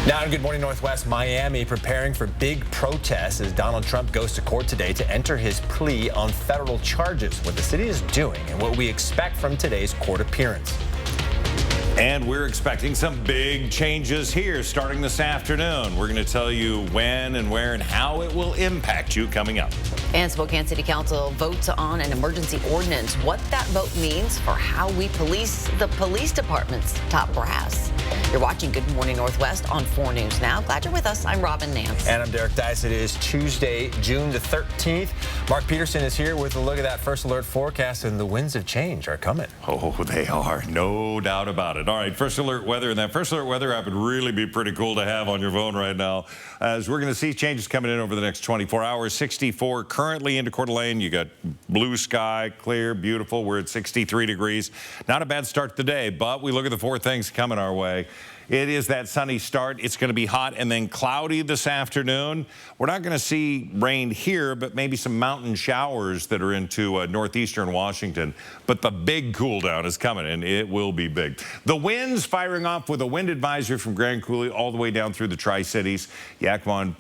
Now in Good Morning Northwest, Miami preparing for big protests as Donald Trump goes to court today to enter his plea on federal charges. What the city is doing and what we expect from today's court appearance. And we're expecting some big changes here starting this afternoon. We're going to tell you when and where and how it will impact you coming up. And Spokane City Council votes on an emergency ordinance. What that vote means for how we police the police department's top brass. You're watching Good Morning Northwest on 4 News Now. Glad you're with us. I'm Robin Nance. And I'm Derek Dice. It is Tuesday, June the 13th. Mark Peterson is here with a look at that first alert forecast, and the winds of change are coming. Oh, they are. No doubt about it. All right, first alert weather. And that first alert weather app would really be pretty cool to have on your phone right now, as we're going to see changes coming in over the next 24 hours. 64 currently into Coeur d'Alene. You got blue sky, clear, beautiful. We're at 63 degrees. Not a bad start to the day, but we look at the 4 things coming our way. It is that sunny start. It's going to be hot and then cloudy this afternoon. We're not going to see rain here, but maybe some mountain showers that are into northeastern Washington. But the big cool down is coming, and it will be big. The winds firing off with a wind advisory from Grand Coulee all the way down through the Tri-Cities. Yakima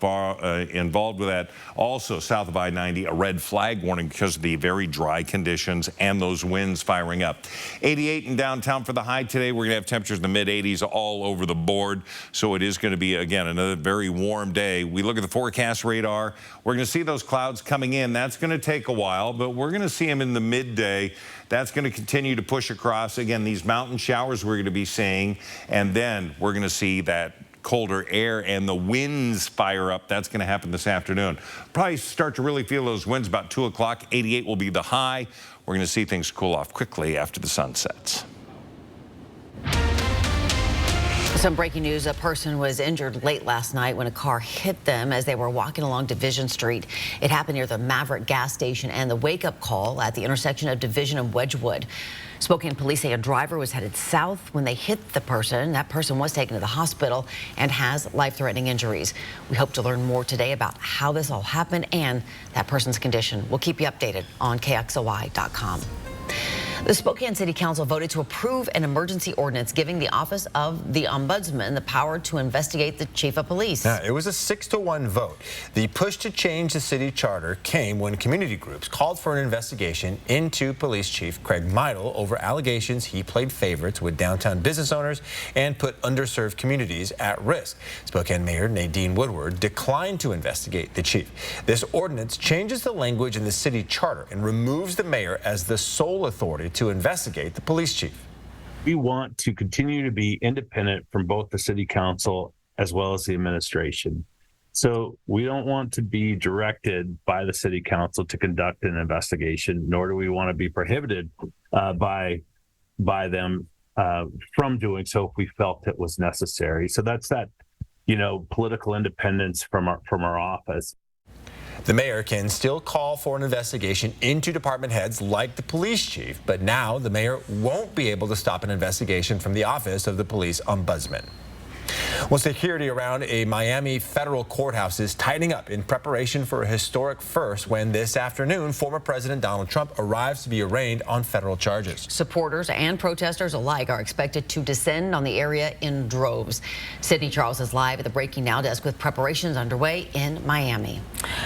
involved with that. Also, south of I-90, a red flag warning because of the very dry conditions and those winds firing up. 88 in downtown for the high today. We're going to have temperatures in the mid-80s all over the board, so it is going to be, again, another very warm day. We look at the forecast radar. We're going to see those clouds coming in. That's going to take a while, but we're going to see them in the midday. That's going to continue to push across. Again, these mountain showers we're going to be seeing, and then we're going to see that colder air and the winds fire up. That's going to happen this afternoon. Probably start to really feel those winds about 2 o'clock. 88 will be the high. We're going to see things cool off quickly after the sun sets. Some breaking news. A person was injured late last night when a car hit them as they were walking along Division Street. It happened near the Maverick gas station and the wake-up call at the intersection of Division and Wedgwood. Spokane police say a driver was headed south when they hit the person. That person was taken to the hospital and has life-threatening injuries. We hope to learn more today about how this all happened and that person's condition. We'll keep you updated on KXLY.com. The Spokane City Council voted to approve an emergency ordinance giving the Office of the Ombudsman the power to investigate the Chief of Police. Now, it was a 6-to-1 vote. The push to change the city charter came when community groups called for an investigation into Police Chief Craig Meidel over allegations he played favorites with downtown business owners and put underserved communities at risk. Spokane Mayor Nadine Woodward declined to investigate the chief. This ordinance changes the language in the city charter and removes the mayor as the sole authority to investigate the police chief. We want to continue to be independent from both the city council as well as the administration. So we don't want to be directed by the city council to conduct an investigation, nor do we want to be prohibited by them from doing so if we felt it was necessary. So that's that, political independence from our office. The mayor can still call for an investigation into department heads like the police chief, but now the mayor won't be able to stop an investigation from the Office of the Police Ombudsman. Well, security around a Miami federal courthouse is tightening up in preparation for a historic first when this afternoon former President Donald Trump arrives to be arraigned on federal charges. Supporters and protesters alike are expected to descend on the area in droves. Sydney Charles is live at the Breaking Now desk with preparations underway in Miami.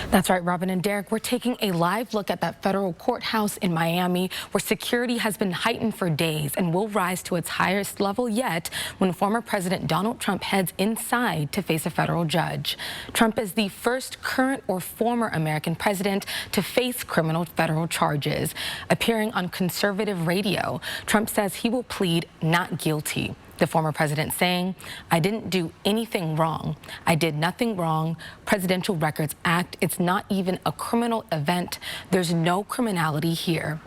That's right, Robin and Derek. We're taking a live look at that federal courthouse in Miami, where security has been heightened for days and will rise to its highest level yet when former President Donald Trump heads inside to face a federal judge. Trump is the first current or former American president to face criminal federal charges. Appearing on conservative radio, Trump says he will plead not guilty. The former president saying, "I didn't do anything wrong. I did nothing wrong. Presidential Records Act, it's not even a criminal event. There's no criminality here."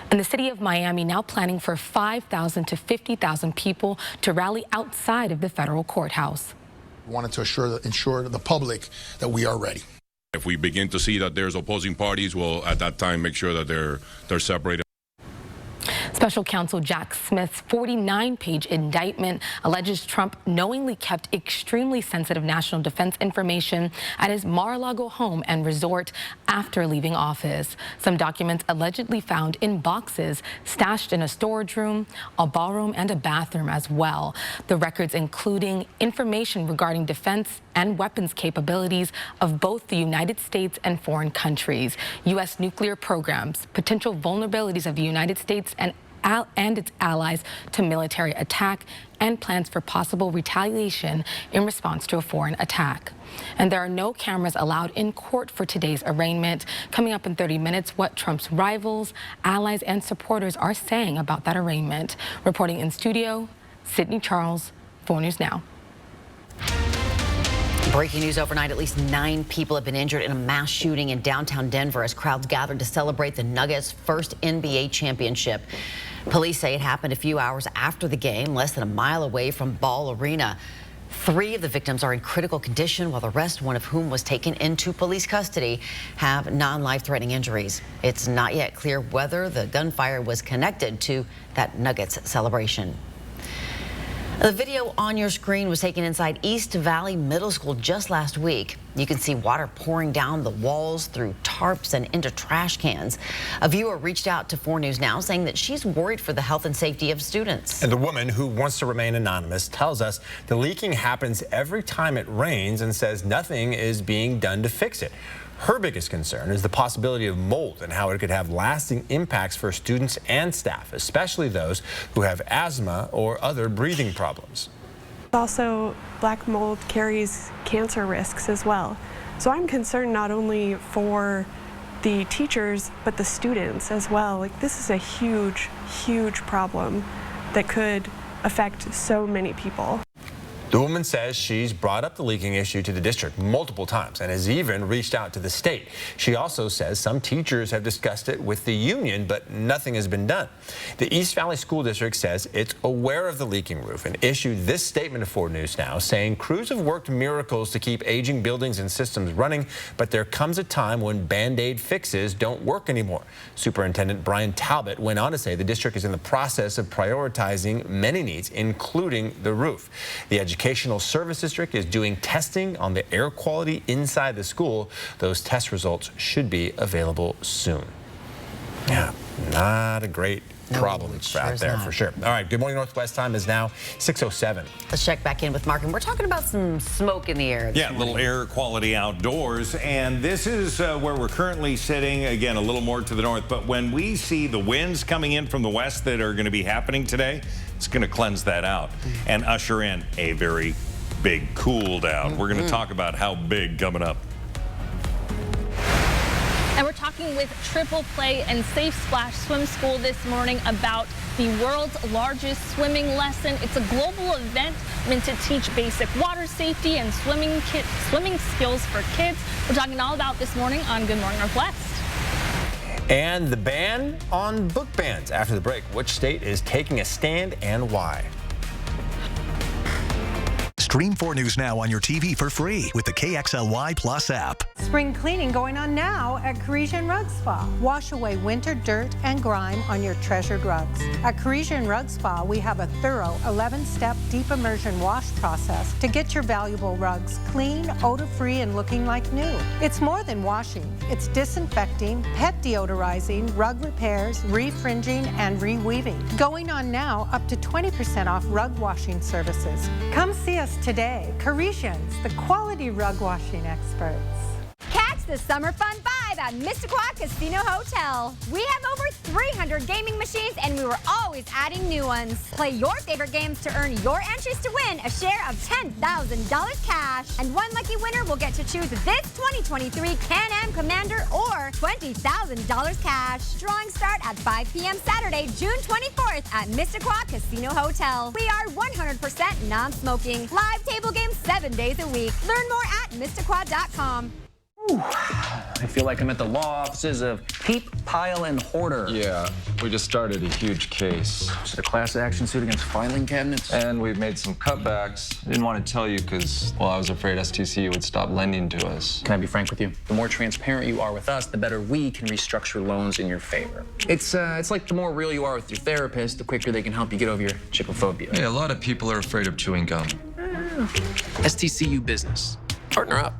And the city of Miami now planning for 5,000 to 50,000 people to rally outside of the federal courthouse. We wanted to ensure the public that we are ready. If we begin to see that there's opposing parties, we'll at that time make sure that they're separated. Special counsel Jack Smith's 49-page indictment alleges Trump knowingly kept extremely sensitive national defense information at his Mar-a-Lago home and resort after leaving office. Some documents allegedly found in boxes stashed in a storage room, a ballroom, and a bathroom as well. The records including information regarding defense and weapons capabilities of both the United States and foreign countries, U.S. nuclear programs, potential vulnerabilities of the United States and its allies to military attack, and plans for possible retaliation in response to a foreign attack. And there are no cameras allowed in court for today's arraignment. Coming up in 30 minutes, what Trump's rivals, allies, and supporters are saying about that arraignment. Reporting in studio, Sydney Charles, 4 News Now. Breaking news overnight, at least 9 people have been injured in a mass shooting in downtown Denver as crowds gathered to celebrate the Nuggets' first NBA championship. Police say it happened a few hours after the game, less than a mile away from Ball Arena. 3 of the victims are in critical condition, while the rest, one of whom was taken into police custody, have non-life-threatening injuries. It's not yet clear whether the gunfire was connected to that Nuggets celebration. The video on your screen was taken inside East Valley Middle School just last week. You can see water pouring down the walls, through tarps, and into trash cans. A viewer reached out to 4 News Now saying that she's worried for the health and safety of students. And the woman, who wants to remain anonymous, tells us the leaking happens every time it rains and says nothing is being done to fix it. Her biggest concern is the possibility of mold and how it could have lasting impacts for students and staff, especially those who have asthma or other breathing problems. Also, black mold carries cancer risks as well. So I'm concerned not only for the teachers, but the students as well. Like, this is a huge, huge problem that could affect so many people. The woman says she's brought up the leaking issue to the district multiple times and has even reached out to the state. She also says some teachers have discussed it with the union, but nothing has been done. The East Valley School District says it's aware of the leaking roof and issued this statement to 4 News Now, saying crews have worked miracles to keep aging buildings and systems running, but there comes a time when Band-Aid fixes don't work anymore. Superintendent Brian Talbot went on to say the district is in the process of prioritizing many needs, including the roof. The Educational Service District is doing testing on the air quality inside the school. Those test results should be available soon. Yeah, not a great problem out there for sure. All right, Good Morning Northwest time is now 6:07. Let's check back in with Mark, and we're talking about some smoke in the air. Yeah, a little air quality outdoors, and this is where we're currently sitting, again, a little more to the north, but when we see the winds coming in from the west that are going to be happening today, it's going to cleanse that out and usher in a very big cool down. We're going to talk about how big coming up. And we're talking with Triple Play and Safe Splash Swim School this morning about the world's largest swimming lesson. It's a global event meant to teach basic water safety and swimming skills for kids. We're talking all about this morning on Good Morning Northwest. And the ban on book bans. After the break, which state is taking a stand and why? Stream 4 News Now on your TV for free with the KXLY Plus app. Spring cleaning going on now at Parisian Rug Spa. Wash away winter dirt and grime on your treasured rugs. At Parisian Rug Spa, we have a thorough 11-step deep immersion wash process to get your valuable rugs clean, odor-free, and looking like new. It's more than washing. It's disinfecting, pet deodorizing, rug repairs, refringing, and reweaving. Going on now up to 20% off rug washing services. Come see us today. Parisians, the quality rug washing experts. Catch the summer fun vibe at Mississauga Casino Hotel. We have over 300 gaming machines and we were always adding new ones. Play your favorite games to earn your entries to win a share of $10,000 cash. And one lucky winner will get to choose this 2023 Can-Am Commander or $20,000 cash. Drawings start at 5 p.m. Saturday, June 24th at Mississauga Casino Hotel. We are 100% non-smoking. Live table games 7 days a week. Learn more at Mississauga.com. I feel like I'm at the law offices of Heap, Pile, and Hoarder. Yeah, we just started a huge case. It's a class action suit against filing cabinets. And we've made some cutbacks. I didn't want to tell you because, well, I was afraid STC would stop lending to us. Can I be frank with you? The more transparent you are with us, the better we can restructure loans in your favor. It's like the more real you are with your therapist, the quicker they can help you get over your chipophobia. Hey, a lot of people are afraid of chewing gum. STCU Business. Partner up.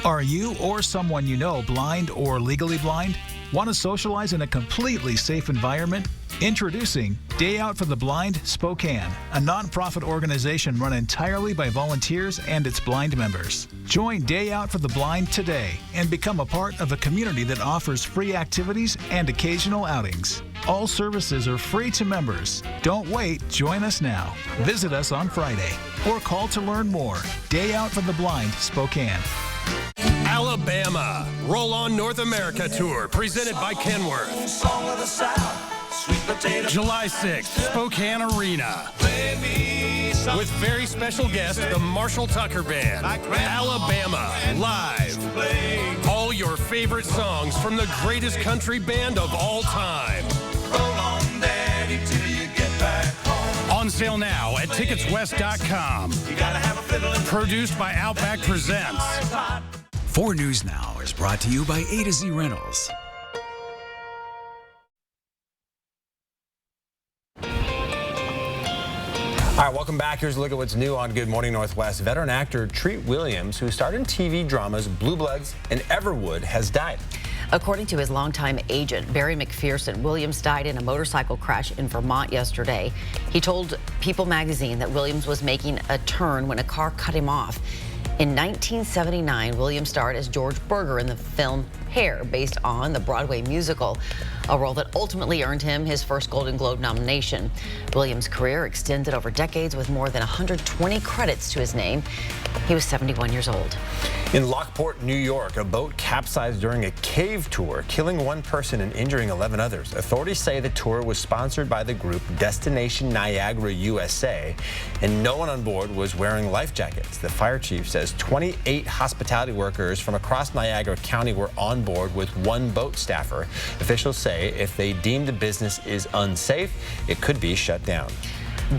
Are you or someone you know blind or legally blind? Want to socialize in a completely safe environment? Introducing Day Out for the Blind Spokane, a nonprofit organization run entirely by volunteers and its blind members. Join Day Out for the Blind today and become a part of a community that offers free activities and occasional outings. All services are free to members. Don't wait, join us now. Visit us on Friday or call to learn more. Day Out for the Blind Spokane. Alabama, Roll On North America Tour, presented by Kenworth. July 6th, Spokane Arena. With very special guest, the Marshall Tucker Band. Alabama, live. All your favorite songs from the greatest country band of all time. On sale now at ticketswest.com. Produced by Outback Presents. 4 News Now is brought to you by A to Z Rentals. All right, welcome back. Here's a look at what's new on Good Morning Northwest. Veteran actor Treat Williams, who starred in TV dramas Blue Bloods and Everwood, has died. According to his longtime agent, Barry McPherson, Williams died in a motorcycle crash in Vermont yesterday. He told People magazine that Williams was making a turn when a car cut him off. In 1979, Williams starred as George Berger in the film Hair, based on the Broadway musical, a role that ultimately earned him his first Golden Globe nomination. Williams' career extended over decades with more than 120 credits to his name. He was 71 years old. In Lockport, New York, a boat capsized during a cave tour, killing 1 person and injuring 11 others. Authorities say the tour was sponsored by the group Destination Niagara USA, and no one on board was wearing life jackets. The fire chief says 28 hospitality workers from across Niagara County were on board with 1 boat staffer. Officials say if they deem the business is unsafe, it could be shut down.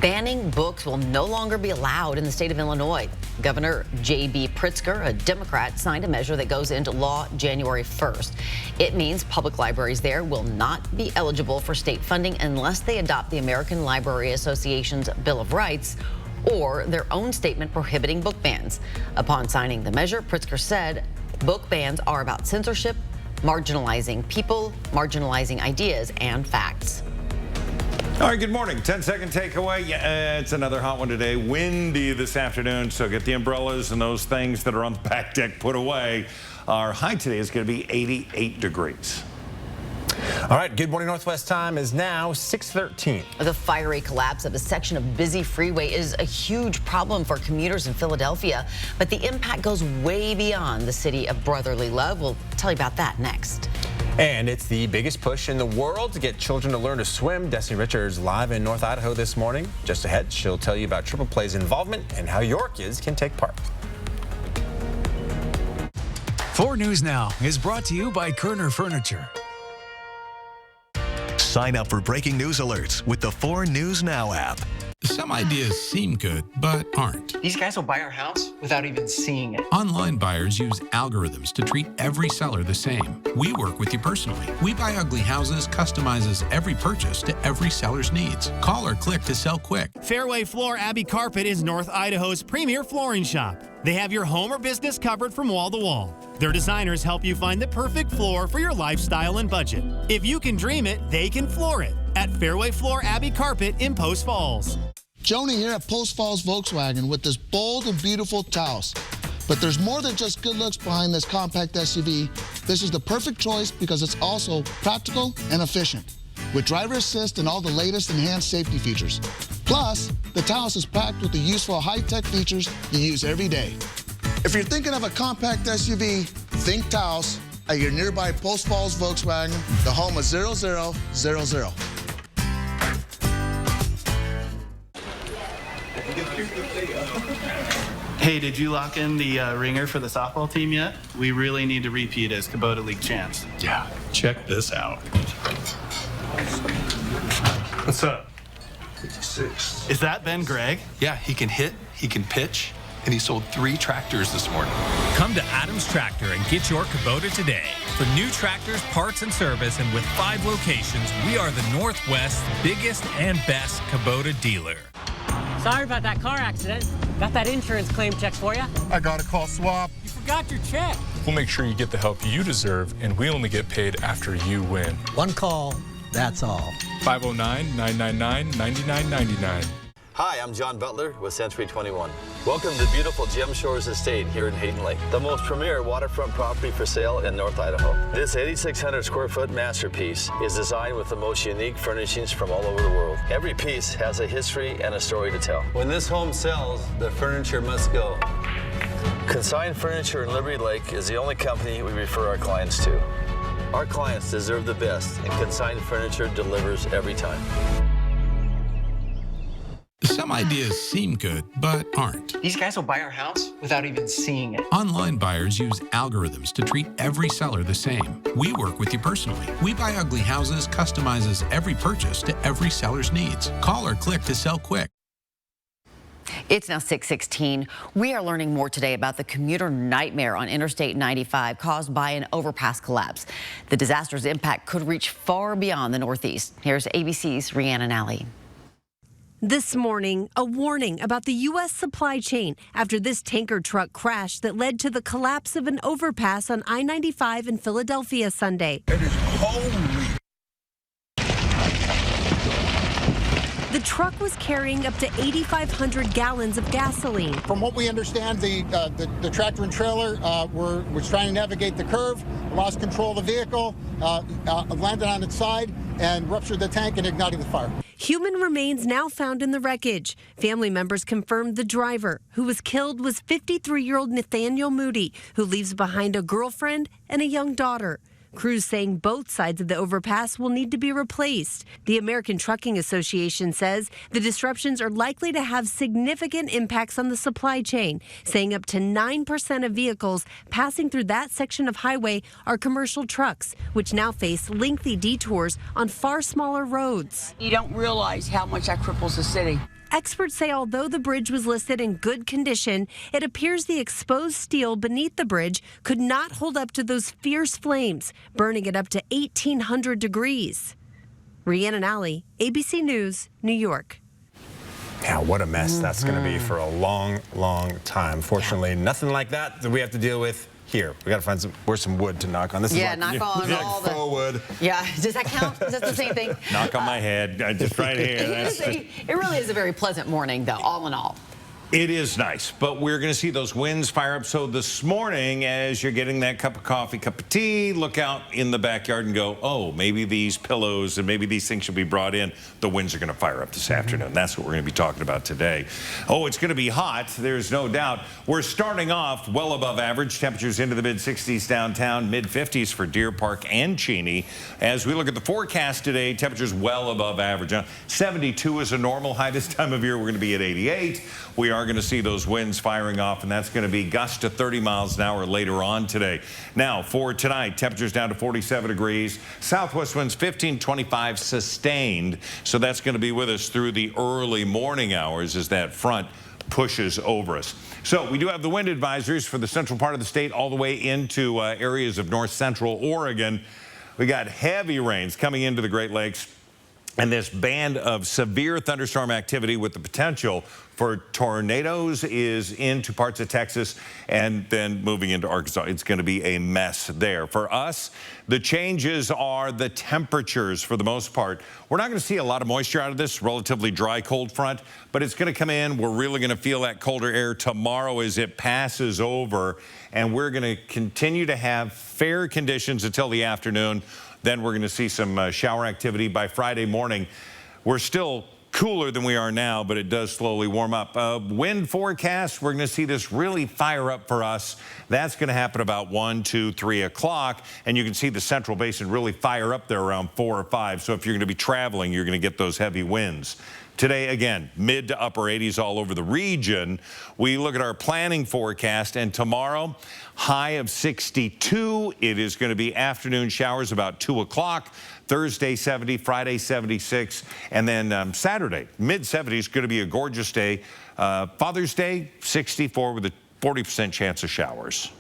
Banning books will no longer be allowed in the state of Illinois. Governor J.B. Pritzker, a Democrat, signed a measure that goes into law January 1st. It means public libraries there will not be eligible for state funding unless they adopt the American Library Association's Bill of Rights or their own statement prohibiting book bans. Upon signing the measure, Pritzker said book bans are about censorship, marginalizing people, marginalizing ideas and facts. All right, good morning. 10-second takeaway. Yeah, it's another hot one today. Windy this afternoon, so get the umbrellas and those things that are on the back deck put away. Our high today is going to be 88 degrees. All right, Good Morning Northwest time is now 6:13. The fiery collapse of a section of busy freeway is a huge problem for commuters in Philadelphia, but the impact goes way beyond the city of brotherly love. We'll tell you about that next. And it's the biggest push in the world to get children to learn to swim. Destiny Richards live in North Idaho this morning. Just ahead, she'll tell you about Triple Play's involvement and how your kids can take part. 4 News Now is brought to you by Kerner Furniture. Sign up for breaking news alerts with the 4 News Now app. Some ideas seem good, but aren't. These guys will buy our house without even seeing it. Online buyers use algorithms to treat every seller the same. We work with you personally. We Buy Ugly Houses customizes every purchase to every seller's needs. Call or click to sell quick. Fairway Floor Abbey Carpet is North Idaho's premier flooring shop. They have your home or business covered from wall to wall. Their designers help you find the perfect floor for your lifestyle and budget. If you can dream it, they can floor it. At Fairway Floor Abbey Carpet in Post Falls. Joni here at Post Falls Volkswagen with this bold and beautiful Taos. But there's more than just good looks behind this compact SUV. This is the perfect choice because it's also practical and efficient, with driver assist and all the latest enhanced safety features. Plus, the Taos is packed with the useful high-tech features you use every day. If you're thinking of a compact SUV, think Taos at your nearby Post Falls Volkswagen, the home of 0000. Hey, did you lock in the ringer for the softball team yet? We really need to repeat as Kubota League champs. Yeah, check this out. What's up? 56. Is that Ben Gregg? Yeah, he can hit, he can pitch, and he sold 3 tractors this morning. Come to Adams Tractor and get your Kubota today. For new tractors, parts, and service, and with 5 locations, we are the Northwest's biggest and best Kubota dealer. Sorry about that car accident. Got that insurance claim check for you. I got a call swap. You forgot your check. We'll make sure you get the help you deserve, and we only get paid after you win. One call, that's all. 509-999-9999. Hi, I'm John Butler with Century 21. Welcome to beautiful Gem Shores Estate here in Hayden Lake, the most premier waterfront property for sale in North Idaho. This 8,600 square foot masterpiece is designed with the most unique furnishings from all over the world. Every piece has a history and a story to tell. When this home sells, the furniture must go. Consign Furniture in Liberty Lake is the only company we refer our clients to. Our clients deserve the best, and Consign Furniture delivers every time. Some ideas seem good, but aren't. These guys will buy our house without even seeing it. Online buyers use algorithms to treat every seller the same. We work with you personally. We Buy Ugly Houses customizes every purchase to every seller's needs. Call or click to sell quick. It's now 6:16. We are learning more today about the commuter nightmare on Interstate 95 caused by an overpass collapse. The disaster's impact could reach far beyond the Northeast. Here's ABC's Rhiannon Alley. This morning, a warning about the U.S. supply chain after this tanker truck crash that led to the collapse of an overpass on I-95 in Philadelphia Sunday. It is holy. The truck was carrying up to 8,500 gallons of gasoline. From what we understand, the tractor and trailer was trying to navigate the curve, lost control of the vehicle, landed on its side, and ruptured the tank and ignited the fire. Human remains now found in the wreckage. Family members confirmed the driver, who was killed, was 53-year-old Nathaniel Moody, who leaves behind a girlfriend and a young daughter. Crews saying both sides of the overpass will need to be replaced. The American Trucking Association says the disruptions are likely to have significant impacts on the supply chain, saying up to 9% of vehicles passing through that section of highway are commercial trucks, which now face lengthy detours on far smaller roads. You don't realize how much that cripples the city. Experts say although the bridge was listed in good condition, it appears the exposed steel beneath the bridge could not hold up to those fierce flames, burning it up to 1,800 degrees. Rhiannon Alley, ABC News, New York. Yeah, what a mess that's going to be for a long, long time. Fortunately, nothing like that we have to deal with here. We got to find some wood to knock on. This Yeah, is like, knock on all the faux wood. Yeah, does that count? Is that the same thing? Knock on my head, just right here. It really is a very pleasant morning, though, all in all. It is nice, but we're going to see those winds fire up. So this morning, as you're getting that cup of coffee, cup of tea, look out in the backyard and go, oh, maybe these pillows and maybe these things should be brought in. The winds are going to fire up this afternoon. That's what we're going to be talking about today. Oh, it's going to be hot. There's no doubt. We're starting off well above average. Temperatures into the mid-60s downtown, mid-50s for Deer Park and Cheney. As we look at the forecast today, temperatures well above average. 72 is a normal high this time of year. We're going to be at 88. We are going to see those winds firing off, and that's going to be gusts to 30 miles an hour later on today. Now, for tonight, temperatures down to 47 degrees. Southwest winds 15-25 sustained, so that's going to be with us through the early morning hours as that front pushes over us. So we do have the wind advisories for the central part of the state all the way into areas of north central Oregon. We got heavy rains coming into the Great Lakes, and this band of severe thunderstorm activity with the potential for tornadoes is into parts of Texas and then moving into Arkansas. It's going to be a mess there. For us, the changes are the temperatures for the most part. We're not going to see a lot of moisture out of this relatively dry cold front, but it's going to come in. We're really going to feel that colder air tomorrow as it passes over, and we're going to continue to have fair conditions until the afternoon. Then we're going to see some shower activity by Friday morning. We're still cooler than we are now, but it does slowly warm up. Wind forecast, we're going to see this really fire up for us. That's going to happen about 1, 2, 3 o'clock, and you can see the central basin really fire up there around 4 or 5. So if you're going to be traveling, you're going to get those heavy winds. Today, again, mid to upper 80s all over the region. We look at our planning forecast, and tomorrow, high of 62. It is going to be afternoon showers about 2 o'clock. Thursday, 70, Friday, 76, and then Saturday, mid-70s, going to be a gorgeous day. Father's Day, 64 with a 40% chance of showers.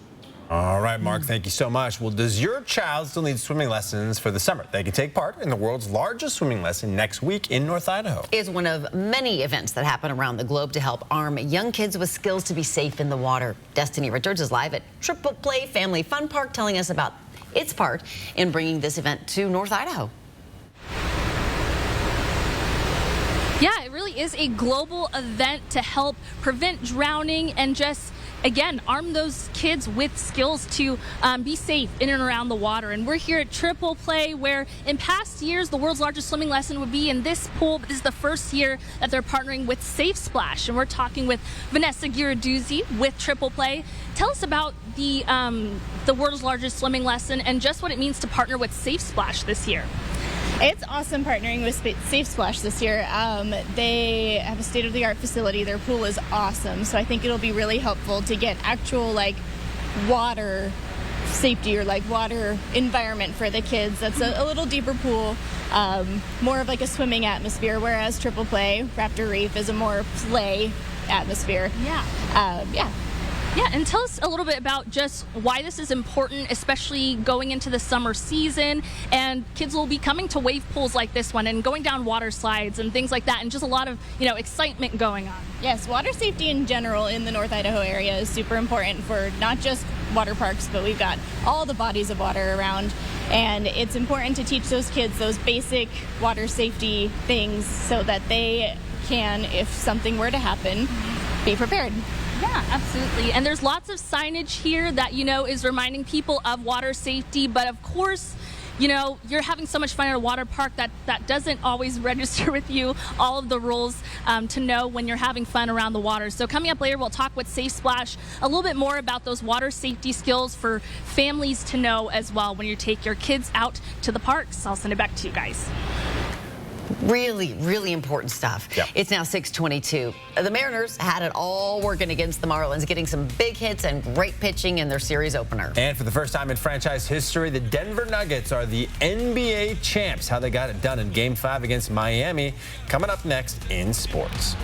All right, Mark, thank you so much. Well, does your child still need swimming lessons for the summer? They can take part in the world's largest swimming lesson next week in North Idaho. It's one of many events that happen around the globe to help arm young kids with skills to be safe in the water. Destiny Richards is live at Triple Play Family Fun Park telling us about its part in bringing this event to North Idaho. Yeah, it really is a global event to help prevent drowning and just, again, arm those kids with skills to be safe in and around the water. And we're here at Triple Play, where in past years, the world's largest swimming lesson would be in this pool, but this is the first year that they're partnering with Safe Splash. And we're talking with Vanessa Giraduzzi with Triple Play. Tell us about the world's largest swimming lesson and just what it means to partner with Safe Splash this year. It's awesome partnering with Safe Splash this year. They have a state-of-the-art facility. Their pool is awesome, so I think it'll be really helpful to get actual water safety or water environment for the kids. That's a little deeper pool, more of a swimming atmosphere, whereas Triple Play Raptor Reef is a more play atmosphere. Yeah, and tell us a little bit about just why this is important, especially going into the summer season, and kids will be coming to wave pools like this one and going down water slides and things like that, and just a lot of, excitement going on. Yes, water safety in general in the North Idaho area is super important for not just water parks, but we've got all the bodies of water around, and it's important to teach those kids those basic water safety things so that they can, if something were to happen, be prepared. Yeah, absolutely. And there's lots of signage here that, is reminding people of water safety. But of course, you're having so much fun at a water park that doesn't always register with you all of the rules to know when you're having fun around the water. So coming up later, we'll talk with Safe Splash a little bit more about those water safety skills for families to know as well when you take your kids out to the parks. I'll send it back to you guys. Really, really important stuff. Yep. It's now 6:22. The Mariners had it all working against the Marlins, getting some big hits and great pitching in their series opener. And for the first time in franchise history, the Denver Nuggets are the NBA champs. How they got it done in Game 5 against Miami. Coming up next in sports.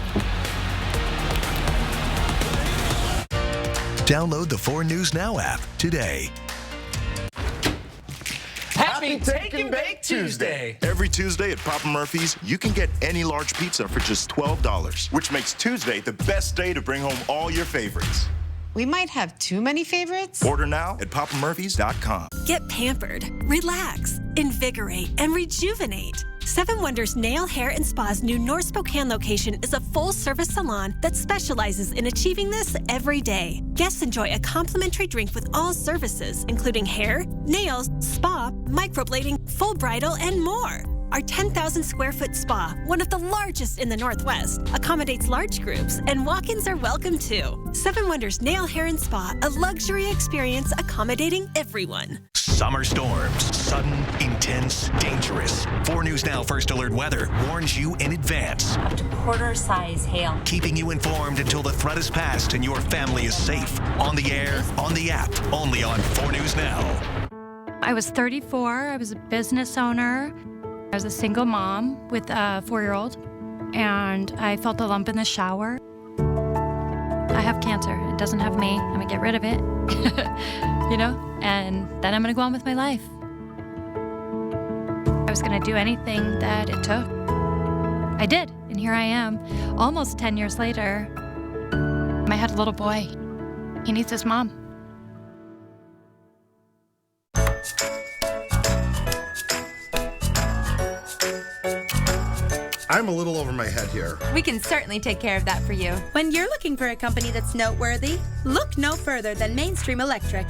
Download the 4 News Now app today. Happy Take and Bake Tuesday! Every Tuesday at Papa Murphy's, you can get any large pizza for just $12, which makes Tuesday the best day to bring home all your favorites. We might have too many favorites. Order now at papamurphys.com. Get pampered, relax, invigorate, and rejuvenate. 7 Wonders Nail, Hair, and Spa's new North Spokane location is a full-service salon that specializes in achieving this every day. Guests enjoy a complimentary drink with all services, including hair, nails, spa, microblading, full bridal, and more. Our 10,000-square-foot spa, one of the largest in the Northwest, accommodates large groups, and walk-ins are welcome too. 7 Wonders Nail, Hair, and Spa, a luxury experience accommodating everyone. Summer storms, sudden, intense, dangerous. 4 News Now First Alert Weather warns you in advance. Up to quarter-size hail. Keeping you informed until the threat is past and your family is safe. On the air, on the app, only on 4 News Now. I was 34. I was a business owner. I was a single mom with a 4-year-old, and I felt a lump in the shower. I have cancer. It doesn't have me. I'm gonna get rid of it, and then I'm gonna go on with my life. I was gonna do anything that it took. I did, and here I am, almost 10 years later. I had a little boy. He needs his mom. I'm a little over my head here. We can certainly take care of that for you. When you're looking for a company that's noteworthy, look no further than Mainstream Electric.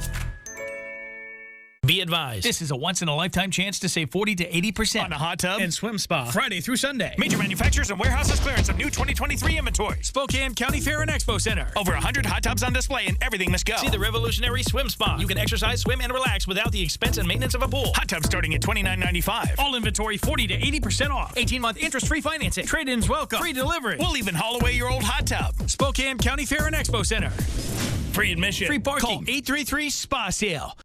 Be advised, this is a once-in-a-lifetime chance to save 40 to 80% on a hot tub and swim spa Friday through Sunday. Major manufacturers and warehouses clearance of new 2023 inventory. Spokane County Fair and Expo Center. Over 100 hot tubs on display and everything must go. See the revolutionary swim spa. You can exercise, swim, and relax without the expense and maintenance of a pool. Hot tubs starting at $29.95. All inventory 40 to 80% off. 18-month interest-free financing. Trade-ins welcome. Free delivery. We'll even haul away your old hot tub. Spokane County Fair and Expo Center. Free admission. Free parking. Call 833-SPA-SALE.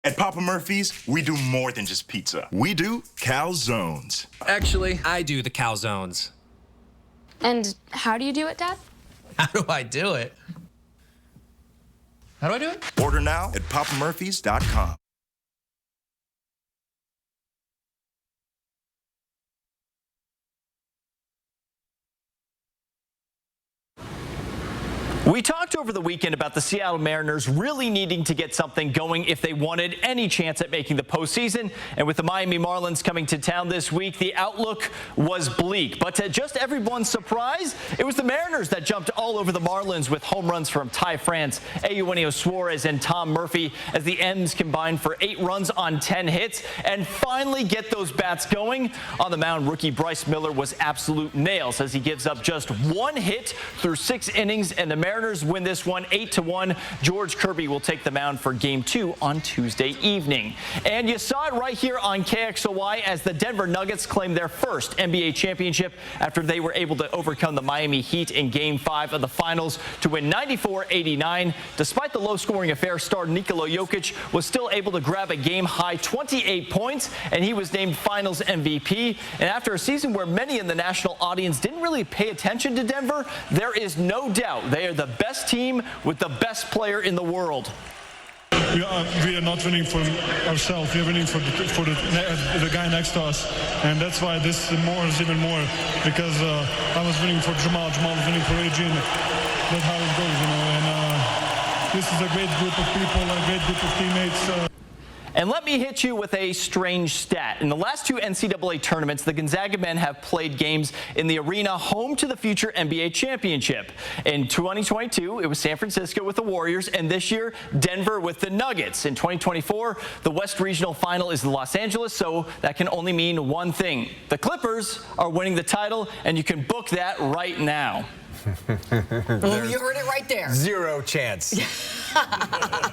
At Papa Murphy's, we do more than just pizza. We do calzones. Actually, I do the calzones. And how do you do it, Dad? How do I do it? How do I do it? Order now at papamurphys.com. We talked over the weekend about the Seattle Mariners really needing to get something going if they wanted any chance at making the postseason. And with the Miami Marlins coming to town this week, the outlook was bleak. But to just everyone's surprise, it was the Mariners that jumped all over the Marlins with home runs from Ty France, Eugenio Suarez, and Tom Murphy as the M's combined for 8 runs on 10 hits and finally get those bats going. On the mound, rookie Bryce Miller was absolute nails as he gives up just 1 hit through 6 innings, and the Mariners win this one 8-1. George Kirby will take the mound for Game 2 on Tuesday evening. And you saw it right here on KXOY as the Denver Nuggets claimed their first NBA championship after they were able to overcome the Miami Heat in Game 5 of the Finals to win 94-89. Despite the low-scoring affair, star Nikola Jokic was still able to grab a game-high 28 points, and he was named Finals MVP. And after a season where many in the national audience didn't really pay attention to Denver, there is no doubt they are the best team with the best player in the world. We are not winning for ourselves. We are winning for the guy next to us, and that's why this is even more. Because I was winning for Jamal was winning for Regine. That's how it goes, you know. And this is a great group of people, a great group of teammates. And let me hit you with a strange stat. In the last 2 NCAA tournaments, the Gonzaga men have played games in the arena home to the future NBA championship. In 2022, it was San Francisco with the Warriors, and this year, Denver with the Nuggets. In 2024, the West Regional Final is in Los Angeles, so that can only mean one thing. The Clippers are winning the title, and you can book that right now. You heard it right there. 0 chance.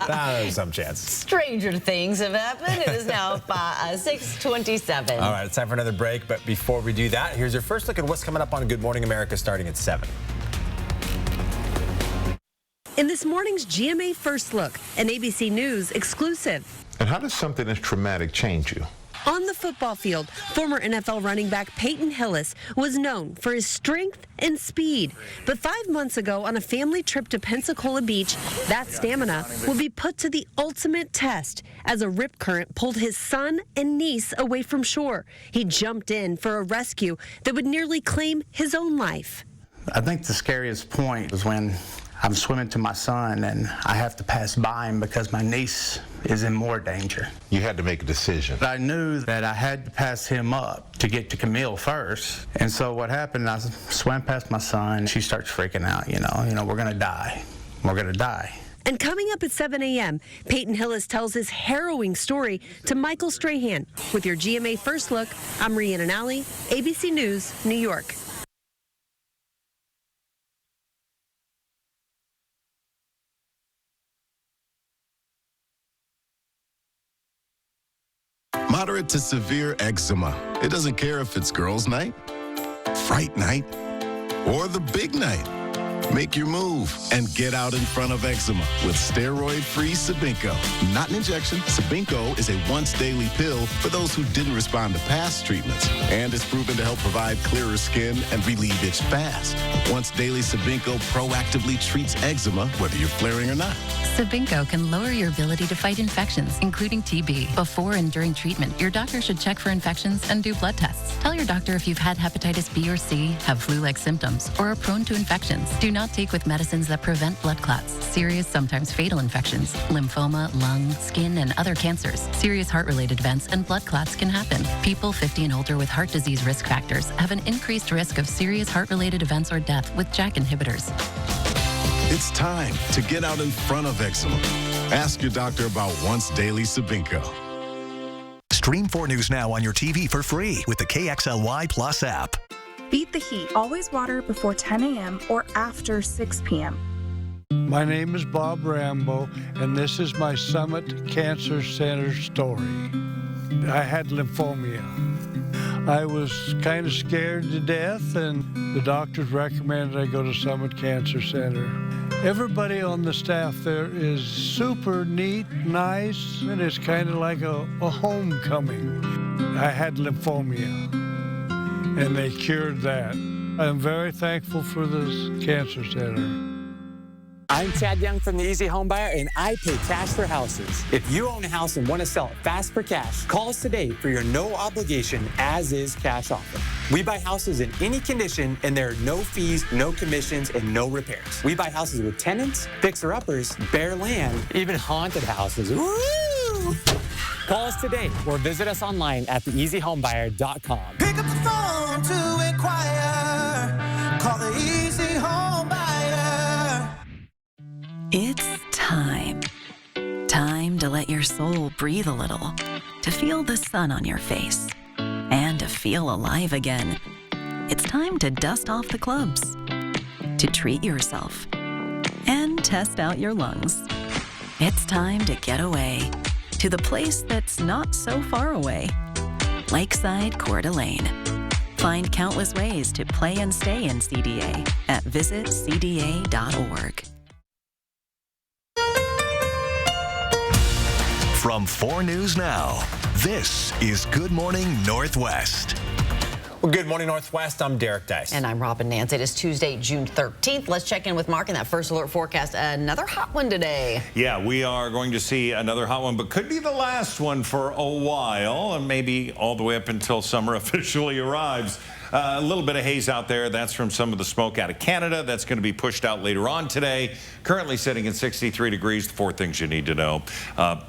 There's some chance. Stranger things have happened. It is now 6:27. All right, it's time for another break. But before we do that, here's your first look at what's coming up on Good Morning America starting at 7. In this morning's GMA First Look, an ABC News exclusive. And how does something as traumatic change you? On the football field, former NFL running back Peyton Hillis was known for his strength and speed. But 5 months ago, on a family trip to Pensacola Beach, that stamina will be put to the ultimate test as a rip current pulled his son and niece away from shore. He jumped in for a rescue that would nearly claim his own life. I think the scariest point was when I'm swimming to my son and I have to pass by him because my niece is in more danger. You had to make a decision. I knew that I had to pass him up to get to Camille first. And so what happened, I swam past my son. She starts freaking out, you know, we're gonna die. We're gonna die. And coming up at 7 a.m., Peyton Hillis tells his harrowing story to Michael Strahan. With your GMA First Look, I'm Rhiannon Alley, ABC News, New York. Moderate to severe eczema. It doesn't care if it's girls' night, fright night, or the big night. Make your move and get out in front of eczema with steroid-free Sabinco. Not an injection, Sabinco is a once-daily pill for those who didn't respond to past treatments. And it's proven to help provide clearer skin and relieve itch fast. Once-daily Sabinco proactively treats eczema, whether you're flaring or not. Sabinco can lower your ability to fight infections, including TB. Before and during treatment, your doctor should check for infections and do blood tests. Tell your doctor if you've had hepatitis B or C, have flu-like symptoms, or are prone to infections. Do not take with medicines that prevent blood clots, serious, sometimes fatal infections, lymphoma, lung, skin, and other cancers. Serious heart-related events and blood clots can happen. People 50 and older with heart disease risk factors have an increased risk of serious heart-related events or death with JAK inhibitors. It's time to get out in front of eczema. Ask your doctor about once daily Sabinco. Stream 4 News Now on your TV for free with the KXLY Plus app. Beat the heat. Always water before 10 a.m. or after 6 p.m. My name is Bob Rambo, and this is my Summit Cancer Center story. I had lymphoma. I was kind of scared to death, and the doctors recommended I go to Summit Cancer Center. Everybody on the staff there is super neat, nice, and it's kind of like a homecoming. I had lymphoma, and they cured that. I'm very thankful for this cancer center. I'm Chad Young from the Easy Home Buyer, and I pay cash for houses. If you own a house and want to sell it fast for cash, call us today for your no-obligation as-is cash offer. We buy houses in any condition, and there are no fees, no commissions, and no repairs. We buy houses with tenants, fixer-uppers, bare land, even haunted houses. Woo! Call us today or visit us online at theeasyhomebuyer.com. Pick up the phone to inquire. Call the Easy Home Buyer. It's time. Time to let your soul breathe a little, to feel the sun on your face, and to feel alive again. It's time to dust off the clubs, to treat yourself, and test out your lungs. It's time to get away to the place that's not so far away. Lakeside Coeur d'Alene. Find countless ways to play and stay in CDA at visitcda.org. From 4 News Now, this is Good Morning Northwest. Well, good morning, Northwest. I'm Derek Dice. And I'm Robin Nance. It is Tuesday, June 13th. Let's check in with Mark in that first alert forecast. Another hot one today. Yeah, we are going to see another hot one, but could be the last one for a while, and maybe all the way up until summer officially arrives. A little bit of haze out there. That's from some of the smoke out of Canada. That's going to be pushed out later on today. Currently sitting at 63 degrees. The 4 things you need to know.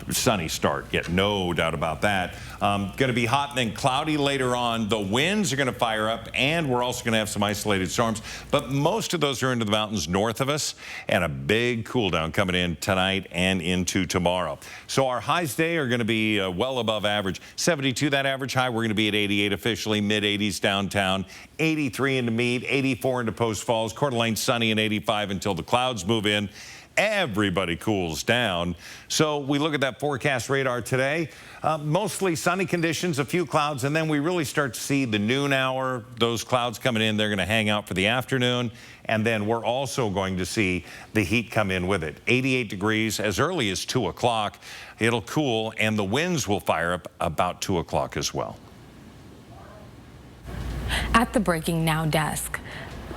Sunny start. Yeah, no doubt about that. Going to be hot and then cloudy later on. The winds are going to fire up, and we're also going to have some isolated storms. But most of those are into the mountains north of us, and a big cool down coming in tonight and into tomorrow. So our highs today are going to be well above average. 72 that average high. We're going to be at 88 officially, mid-80s downtown. 83 into Meade, 84 into Post Falls, Coeur d'Alene sunny and 85 until the clouds move in. Everybody cools down. So we look at that forecast radar today. Mostly sunny conditions, a few clouds, and then we really start to see the noon hour. Those clouds coming in, they're going to hang out for the afternoon. And then we're also going to see the heat come in with it. 88 degrees as early as 2 o'clock. It'll cool, and the winds will fire up about 2 o'clock as well. At the Breaking Now desk,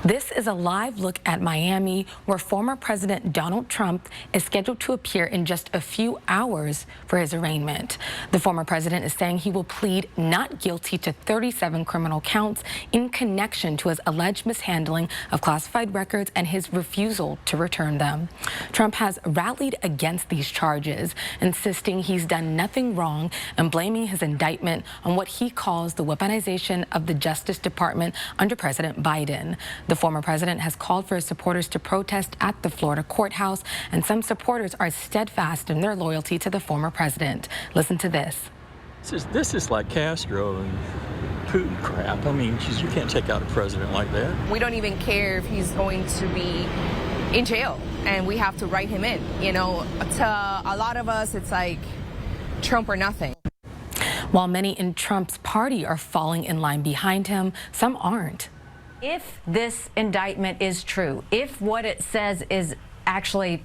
this is a live look at Miami, where former President Donald Trump is scheduled to appear in just a few hours for his arraignment. The former president is saying he will plead not guilty to 37 criminal counts in connection to his alleged mishandling of classified records and his refusal to return them. Trump has rallied against these charges, insisting he's done nothing wrong and blaming his indictment on what he calls the weaponization of the Justice Department under President Biden. The former president has called for his supporters to protest at the Florida courthouse, and some supporters are steadfast in their loyalty to the former president. Listen to this. This is like Castro and Putin crap. I mean, you can't take out a president like that. We don't even care if he's going to be in jail, and we have to write him in. You know, to a lot of us, it's like Trump or nothing. While many in Trump's party are falling in line behind him, some aren't. If this indictment is true, if what it says is actually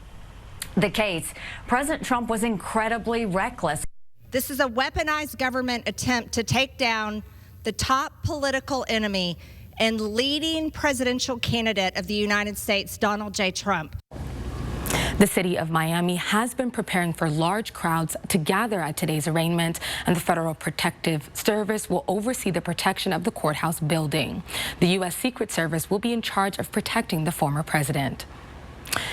the case, President Trump was incredibly reckless. This is a weaponized government attempt to take down the top political enemy and leading presidential candidate of the United States, Donald J. Trump. The city of Miami has been preparing for large crowds to gather at today's arraignment, and the Federal Protective Service will oversee the protection of the courthouse building. The U.S. Secret Service will be in charge of protecting the former president.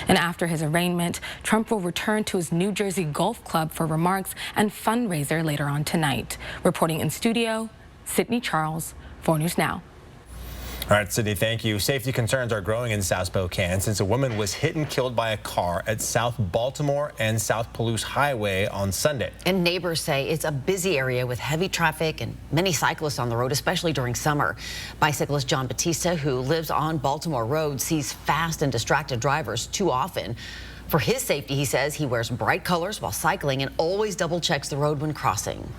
And after his arraignment, Trump will return to his New Jersey Golf Club for remarks and fundraiser later on tonight. Reporting in studio, Sydney Charles, 4 News Now. All right, Sydney, thank you. Safety concerns are growing in South Spokane since a woman was hit and killed by a car at South Baltimore and South Palouse Highway on Sunday. And neighbors say it's a busy area with heavy traffic and many cyclists on the road, especially during summer. Bicyclist John Batista, who lives on Baltimore Road, sees fast and distracted drivers too often. For his safety, he says he wears bright colors while cycling and always double checks the road when crossing.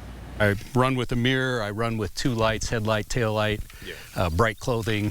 I run with a mirror, I run with 2 lights, headlight, tail light, bright clothing,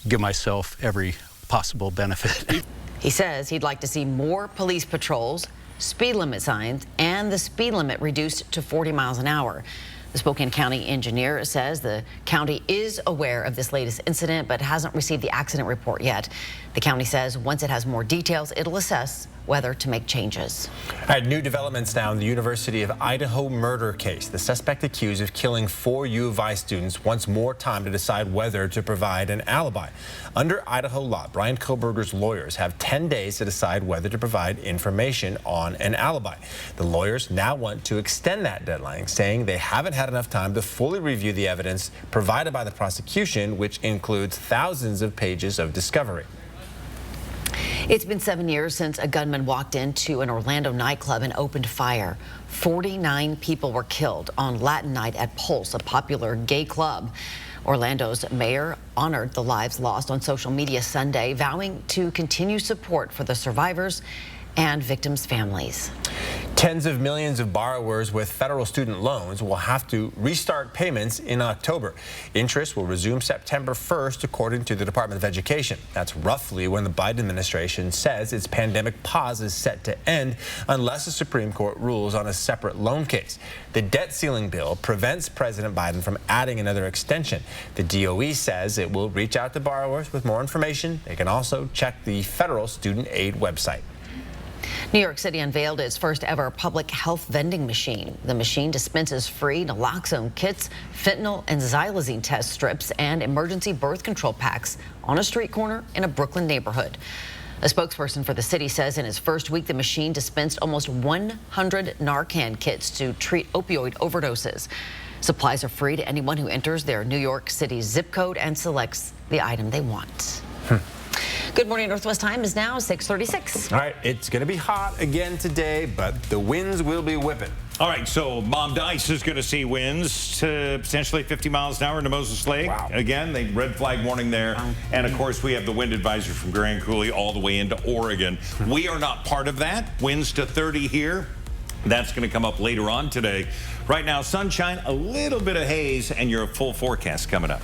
give myself every possible benefit. He says he'd like to see more police patrols, speed limit signs, and the speed limit reduced to 40 miles an hour. The Spokane County engineer says the county is aware of this latest incident, but hasn't received the accident report yet. The county says once it has more details, it'll assess whether to make changes. All right, new developments now in the University of Idaho murder case. The suspect accused of killing 4 U of I students wants more time to decide whether to provide an alibi. Under Idaho law, Brian Koberger's lawyers have 10 days to decide whether to provide information on an alibi. The lawyers now want to extend that deadline, saying they haven't had enough time to fully review the evidence provided by the prosecution, which includes thousands of pages of discovery. It's been 7 years since a gunman walked into an Orlando nightclub and opened fire. 49 people were killed on Latin Night at Pulse, a popular gay club. Orlando's mayor honored the lives lost on social media Sunday, vowing to continue support for the survivors and victims' families. Tens of millions of borrowers with federal student loans will have to restart payments in October. Interest will resume September 1st, according to the Department of Education. That's roughly when the Biden administration says its pandemic pause is set to end unless the Supreme Court rules on a separate loan case. The debt ceiling bill prevents President Biden from adding another extension. The DOE says it will reach out to borrowers with more information. They can also check the federal student aid website. New York City unveiled its first ever public health vending machine. The machine dispenses free naloxone kits, fentanyl and xylazine test strips, and emergency birth control packs on a street corner in a Brooklyn neighborhood. A spokesperson for the city says in its first week, the machine dispensed almost 100 Narcan kits to treat opioid overdoses. Supplies are free to anyone who enters their New York City zip code and selects the item they want. Good morning. Northwest time is now 6:36. All right, it's going to be hot again today, but the winds will be whipping. All right, so Mom Dice is going to see winds to potentially 50 miles an hour into Moses Lake. Wow. Again, the red flag warning there. And, of course, we have the wind advisory from Grand Coulee all the way into Oregon. We are not part of that. Winds to 30 here. That's going to come up later on today. Right now, sunshine, a little bit of haze, and your full forecast coming up.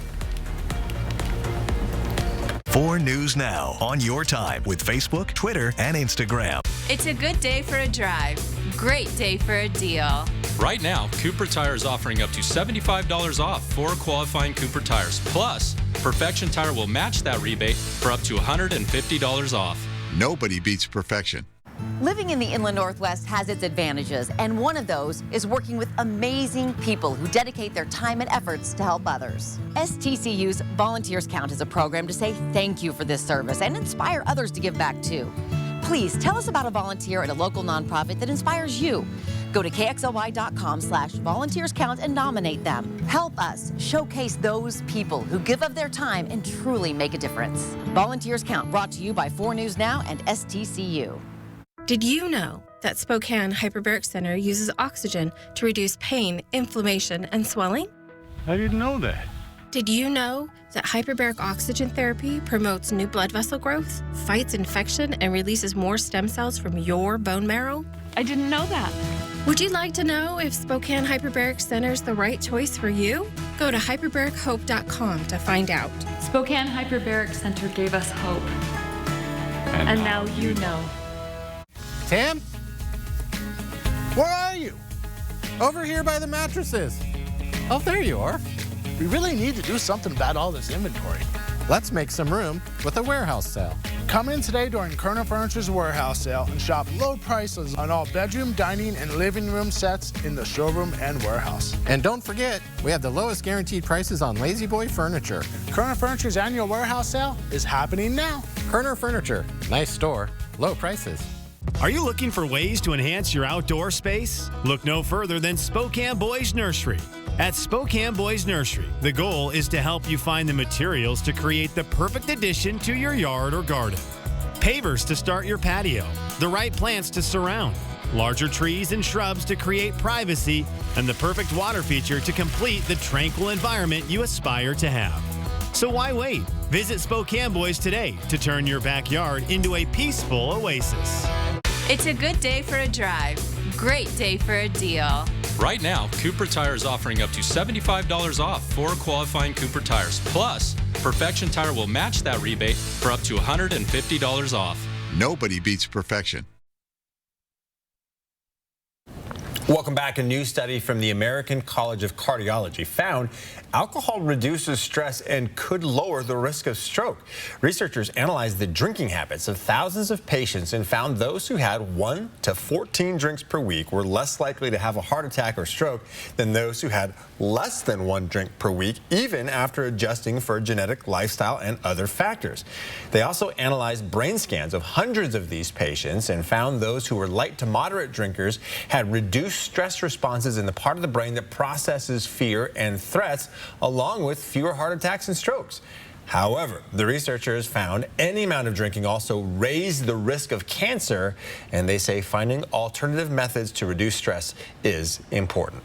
4 News Now on your time with Facebook, Twitter, and Instagram. It's a good day for a drive. Great day for a deal. Right now, Cooper Tire is offering up to $75 off 4 qualifying Cooper tires. Plus, Perfection Tire will match that rebate for up to $150 off. Nobody beats perfection. Living in the Inland Northwest has its advantages, and one of those is working with amazing people who dedicate their time and efforts to help others. STCU's Volunteers Count is a program to say thank you for this service and inspire others to give back too. Please tell us about a volunteer at a local nonprofit that inspires you. Go to KXLY.com/volunteerscount and nominate them. Help us showcase those people who give of their time and truly make a difference. Volunteers Count, brought to you by 4 News Now and STCU. Did you know that Spokane Hyperbaric Center uses oxygen to reduce pain, inflammation, and swelling? I didn't know that. Did you know that hyperbaric oxygen therapy promotes new blood vessel growth, fights infection, and releases more stem cells from your bone marrow? I didn't know that. Would you like to know if Spokane Hyperbaric Center is the right choice for you? Go to hyperbarichope.com to find out. Spokane Hyperbaric Center gave us hope. And now you know. Tim? Where are you? Over here by the mattresses. Oh, there you are. We really need to do something about all this inventory. Let's make some room with a warehouse sale. Come in today during Kerner Furniture's warehouse sale and shop low prices on all bedroom, dining, and living room sets in the showroom and warehouse. And don't forget, we have the lowest guaranteed prices on Lazy Boy furniture. Kerner Furniture's annual warehouse sale is happening now. Kerner Furniture, nice store, low prices. Are you looking for ways to enhance your outdoor space? Look no further than Spokane Boys Nursery. At Spokane Boys Nursery, the goal is to help you find the materials to create the perfect addition to your yard or garden. Pavers to start your patio, the right plants to surround, larger trees and shrubs to create privacy, and the perfect water feature to complete the tranquil environment you aspire to have. So why wait? Visit Spokane Boys today to turn your backyard into a peaceful oasis. It's a good day for a drive. Great day for a deal. Right now, Cooper Tire is offering up to $75 off 4 qualifying Cooper tires. Plus, Perfection Tire will match that rebate for up to $150 off. Nobody beats perfection. Welcome back. A new study from the American College of Cardiology found alcohol reduces stress and could lower the risk of stroke. Researchers analyzed the drinking habits of thousands of patients and found those who had 1 to 14 drinks per week were less likely to have a heart attack or stroke than those who had less than 1 drink per week, even after adjusting for genetic, lifestyle, and other factors. They also analyzed brain scans of hundreds of these patients and found those who were light to moderate drinkers had reduced stress responses in the part of the brain that processes fear and threats, along with fewer heart attacks and strokes. However, the researchers found any amount of drinking also raised the risk of cancer, and they say finding alternative methods to reduce stress is important.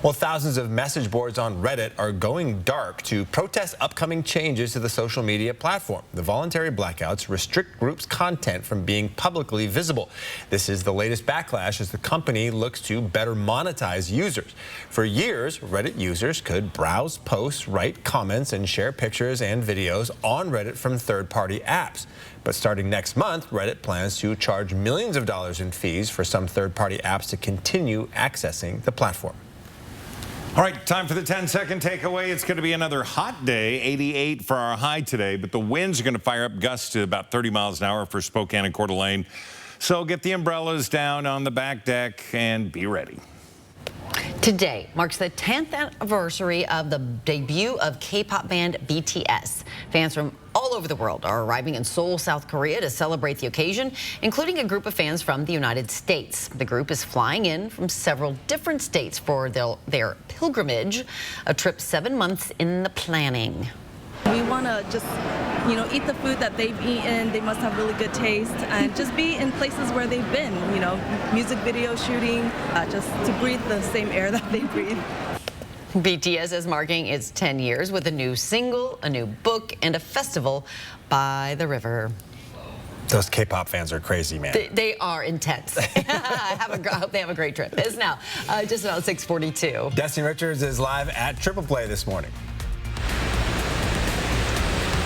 Well, thousands of message boards on Reddit are going dark to protest upcoming changes to the social media platform. The voluntary blackouts restrict groups' content from being publicly visible. This is the latest backlash as the company looks to better monetize users. For years, Reddit users could browse posts, write comments, and share pictures and videos on Reddit from third-party apps. But starting next month, Reddit plans to charge millions of dollars in fees for some third-party apps to continue accessing the platform. All right, time for the 10-second takeaway. It's going to be another hot day, 88 for our high today, but the winds are going to fire up gusts to about 30 miles an hour for Spokane and Coeur d'Alene. So get the umbrellas down on the back deck and be ready. Today marks the 10th anniversary of the debut of K-pop band BTS. Fans from all over the world are arriving in Seoul, South Korea to celebrate the occasion, including a group of fans from the United States. The group is flying in from several different states for their pilgrimage, a trip 7 months in the planning. We want to just, eat the food that they've eaten. They must have really good taste, and just be in places where they've been, music video shooting, just to breathe the same air that they breathe. BTS is marking its 10 years with a new single, a new book, and a festival by the river. Those K-pop fans are crazy, man. They are intense. I hope they have a great trip. It's now just about 6:42. Destiny Richards is live at Triple Play this morning.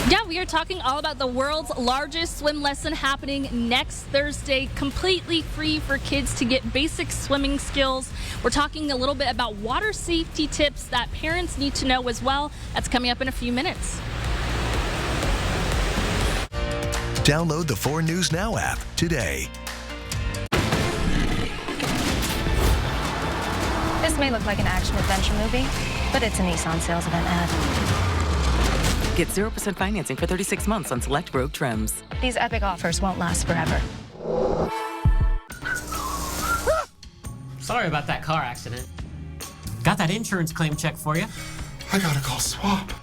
Yeah, we are talking all about the world's largest swim lesson happening next Thursday, completely free for kids to get basic swimming skills. We're talking a little bit about water safety tips that parents need to know as well. That's coming up in a few minutes. Download the 4 News Now app today. This may look like an action-adventure movie, but it's a Nissan sales event ad. Get 0% financing for 36 months on select Rogue trims. These epic offers won't last forever. Sorry about that car accident. Got that insurance claim check for you. I gotta call SWAP.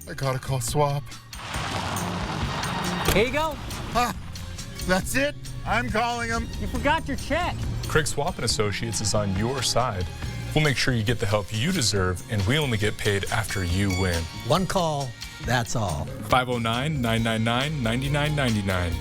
I gotta call SWAP. Here you go. That's it? I'm calling them. You forgot your check. Craig Swap & Associates is on your side. We'll make sure you get the help you deserve, and we only get paid after you win. One call, that's all. 509-999-9999.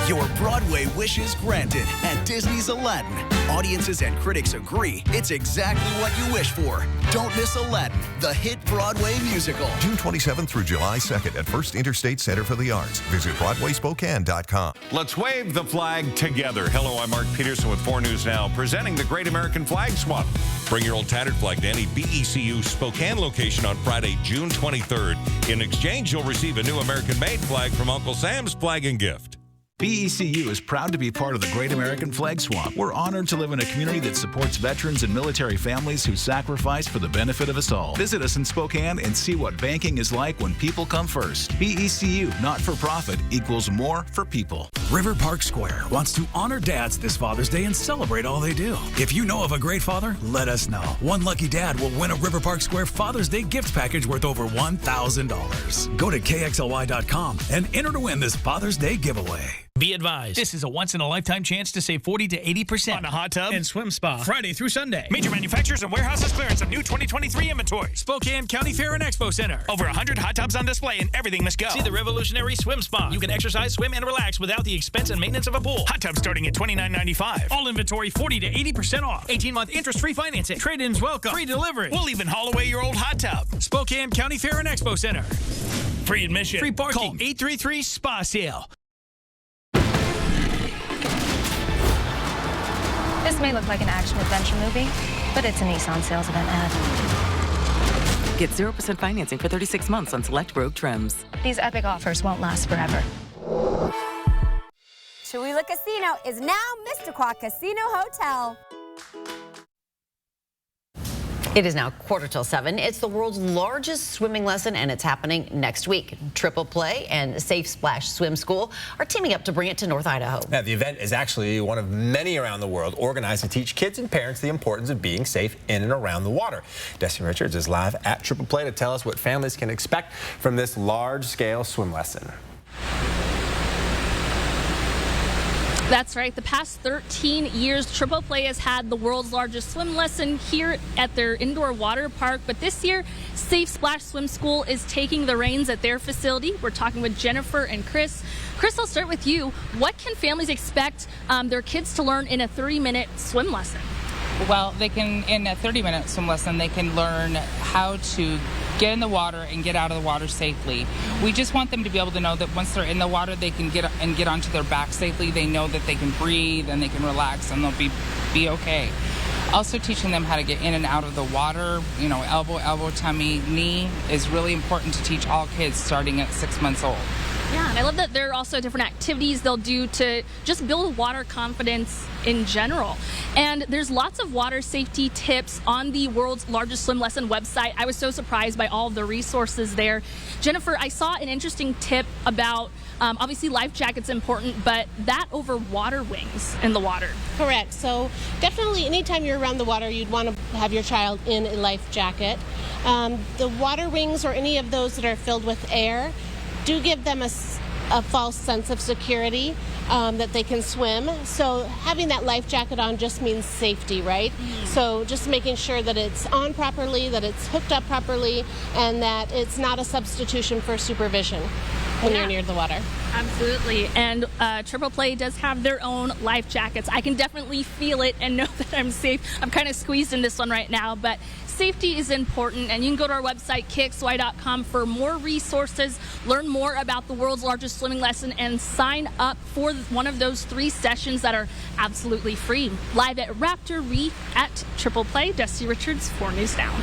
Your Broadway wishes granted at Disney's Aladdin. Audiences and critics agree it's exactly what you wish for. Don't miss Aladdin, the hit Broadway musical. June 27th through July 2nd at First Interstate Center for the Arts. Visit BroadwaySpokane.com. Let's wave the flag together. Hello, I'm Mark Peterson with 4 News Now, presenting the Great American Flag Swap. Bring your old tattered flag to any BECU Spokane location on Friday, June 23rd. In exchange, you'll receive a new American-made flag from Uncle Sam's Flag and Gift. BECU is proud to be part of the Great American Flag Swap. We're honored to live in a community that supports veterans and military families who sacrifice for the benefit of us all. Visit us in Spokane and see what banking is like when people come first. BECU, not for profit, equals more for people. River Park Square wants to honor dads this Father's Day and celebrate all they do. If you know of a great father, let us know. One lucky dad will win a River Park Square Father's Day gift package worth over $1,000. Go to KXLY.com and enter to win this Father's Day giveaway. Be advised, this is a once-in-a-lifetime chance to save 40 to 80% on a hot tub and swim spa Friday through Sunday. Major manufacturers and warehouses clearance of new 2023 inventory. Spokane County Fair and Expo Center. Over 100 hot tubs on display and everything must go. See the revolutionary swim spa. You can exercise, swim, and relax without the expense and maintenance of a pool. Hot tubs starting at $29.95. All inventory 40 to 80% off. 18-month interest-free financing. Trade-ins welcome. Free delivery. We'll even haul away your old hot tub. Spokane County Fair and Expo Center. Free admission. Free parking. Call 833-SPA-SALE. This may look like an action-adventure movie, but it's a Nissan sales event ad. Get 0% financing for 36 months on select Rogue trims. These epic offers won't last forever. Cholula Casino is now Mr. Quack Casino Hotel. It is now 7:15. It's the world's largest swimming lesson, and it's happening next week. Triple Play and Safe Splash Swim School are teaming up to bring it to North Idaho. Now, the event is actually one of many around the world organized to teach kids and parents the importance of being safe in and around the water. Destiny Richards is live at Triple Play to tell us what families can expect from this large-scale swim lesson. That's right. The past 13 years, Triple Play has had the world's largest swim lesson here at their indoor water park. But this year, Safe Splash Swim School is taking the reins at their facility. We're talking with Jennifer and Chris. Chris, I'll start with you. What can families expect their kids to learn in a 30-minute swim lesson? Well, they can, in a 30-minute swim lesson, they can learn how to get in the water and get out of the water safely. We just want them to be able to know that once they're in the water, they can get onto their back safely. They know that they can breathe and they can relax and they'll be okay. Also teaching them how to get in and out of the water, elbow, tummy, knee is really important to teach all kids starting at 6 months old. Yeah, and I love that there are also different activities they'll do to just build water confidence in general. And there's lots of water safety tips on the world's largest swim lesson website. I was so surprised by all of the resources there. Jennifer, I saw an interesting tip about obviously life jackets important, but that over water wings in the water. Correct. So definitely anytime you're around the water, you'd want to have your child in a life jacket. The water wings or any of those that are filled with air do give them a false sense of security that they can swim. So having that life jacket on just means safety, right? So just making sure that it's on properly, that it's hooked up properly, and that it's not a substitution for supervision when you're near the water. Absolutely. And Triple Play does have their own life jackets. I can definitely feel it and know that I'm safe. I'm kind of squeezed in this one right now, but safety is important, and you can go to our website, kxy.com, for more resources, learn more about the world's largest swimming lesson, and sign up for one of those 3 sessions that are absolutely free. Live at Raptor Reef at Triple Play, Dusty Richards, 4 News Now.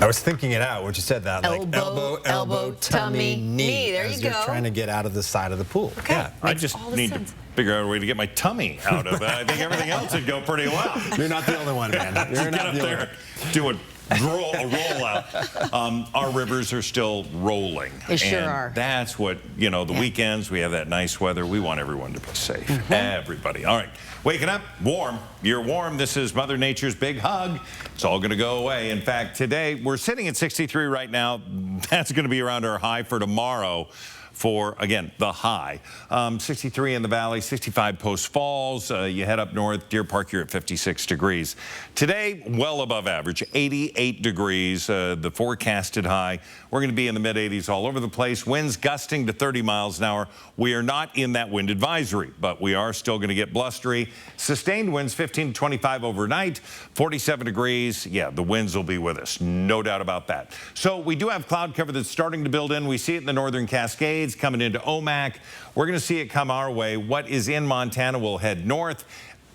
I was thinking it out when you said that, like elbow, tummy, knee. There as you you're go. trying to get out of the side of the pool. Okay. Yeah. I just need to figure out a way to get my tummy out of it. I think everything else would go pretty well. You're not the only one, man. You're Get not up the only there, one. do a roll out. Our rivers are still rolling. They sure and are. That's what, the weekends, we have that nice weather. We want everyone to be safe. Everybody. All right. Waking up, warm. You're warm. This is Mother Nature's big hug. It's all going to go away. In fact, today, we're sitting at 63 right now. That's going to be around our high for tomorrow. For, again, the high. 63 in the valley, 65 Post Falls. You head up north, Deer Park, you're at 56 degrees. Today, well above average, 88 degrees, the forecasted high. We're going to be in the mid-80s all over the place. Winds gusting to 30 miles an hour. We are not in that wind advisory, but we are still going to get blustery. Sustained winds 15 to 25 overnight, 47 degrees. Yeah, the winds will be with us, no doubt about that. So we do have cloud cover that's starting to build in. We see it in the northern Cascades coming into Omak. We're going to see it come our way. What is in Montana will head north.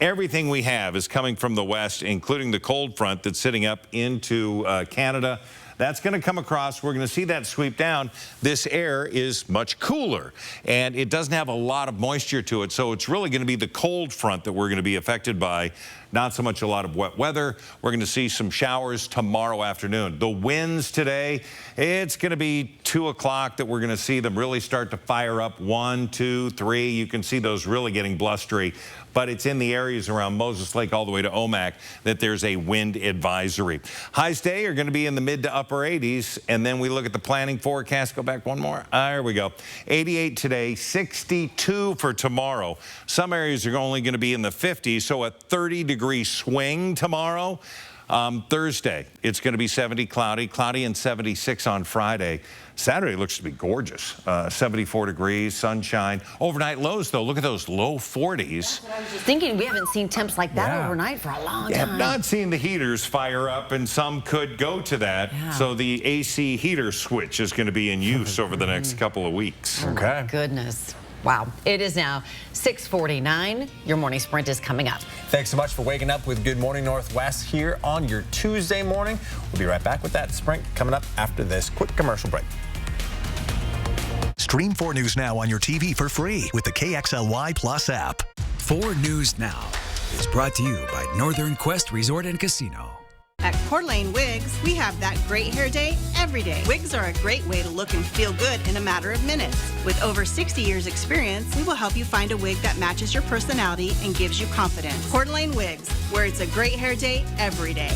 Everything we have is coming from the west, including the cold front that's sitting up into Canada. That's going to come across. We're going to see that sweep down. This air is much cooler, and it doesn't have a lot of moisture to it, so it's really going to be the cold front that we're going to be affected by, not so much a lot of wet weather. We're going to see some showers tomorrow afternoon. The winds today, it's going to be 2 o'clock that we're going to see them really start to fire up. 1, 2, 3. You can see those really getting blustery. But it's in the areas around Moses Lake all the way to Omak that there's a wind advisory. Highs today are going to be in the mid to upper 80s. And then we look at the planning forecast. Go back one more. There we go. 88 today, 62 for tomorrow. Some areas are only going to be in the 50s, so a 30-degree swing tomorrow. Thursday, it's going to be 70, cloudy, and 76 on Friday. Saturday looks to be gorgeous. 74 degrees, sunshine. Overnight lows, though, look at those low 40s. That's what I was just thinking. We haven't seen temps like that overnight for a long time. Have not seen the heaters fire up, and some could go to that. Yeah. So the AC heater switch is going to be in use over the next couple of weeks. Oh, my goodness. Wow. It is now 6:49. Your morning sprint is coming up. Thanks so much for waking up with Good Morning Northwest here on your Tuesday morning. We'll be right back with that sprint coming up after this quick commercial break. Stream 4 News Now on your TV for free with the KXLY Plus app. 4 News Now is brought to you by Northern Quest Resort and Casino. At Coeur d'Alene Wigs, we have that great hair day every day. Wigs are a great way to look and feel good in a matter of minutes. With over 60 years experience, we will help you find a wig that matches your personality and gives you confidence. Coeur d'Alene Wigs, where it's a great hair day every day.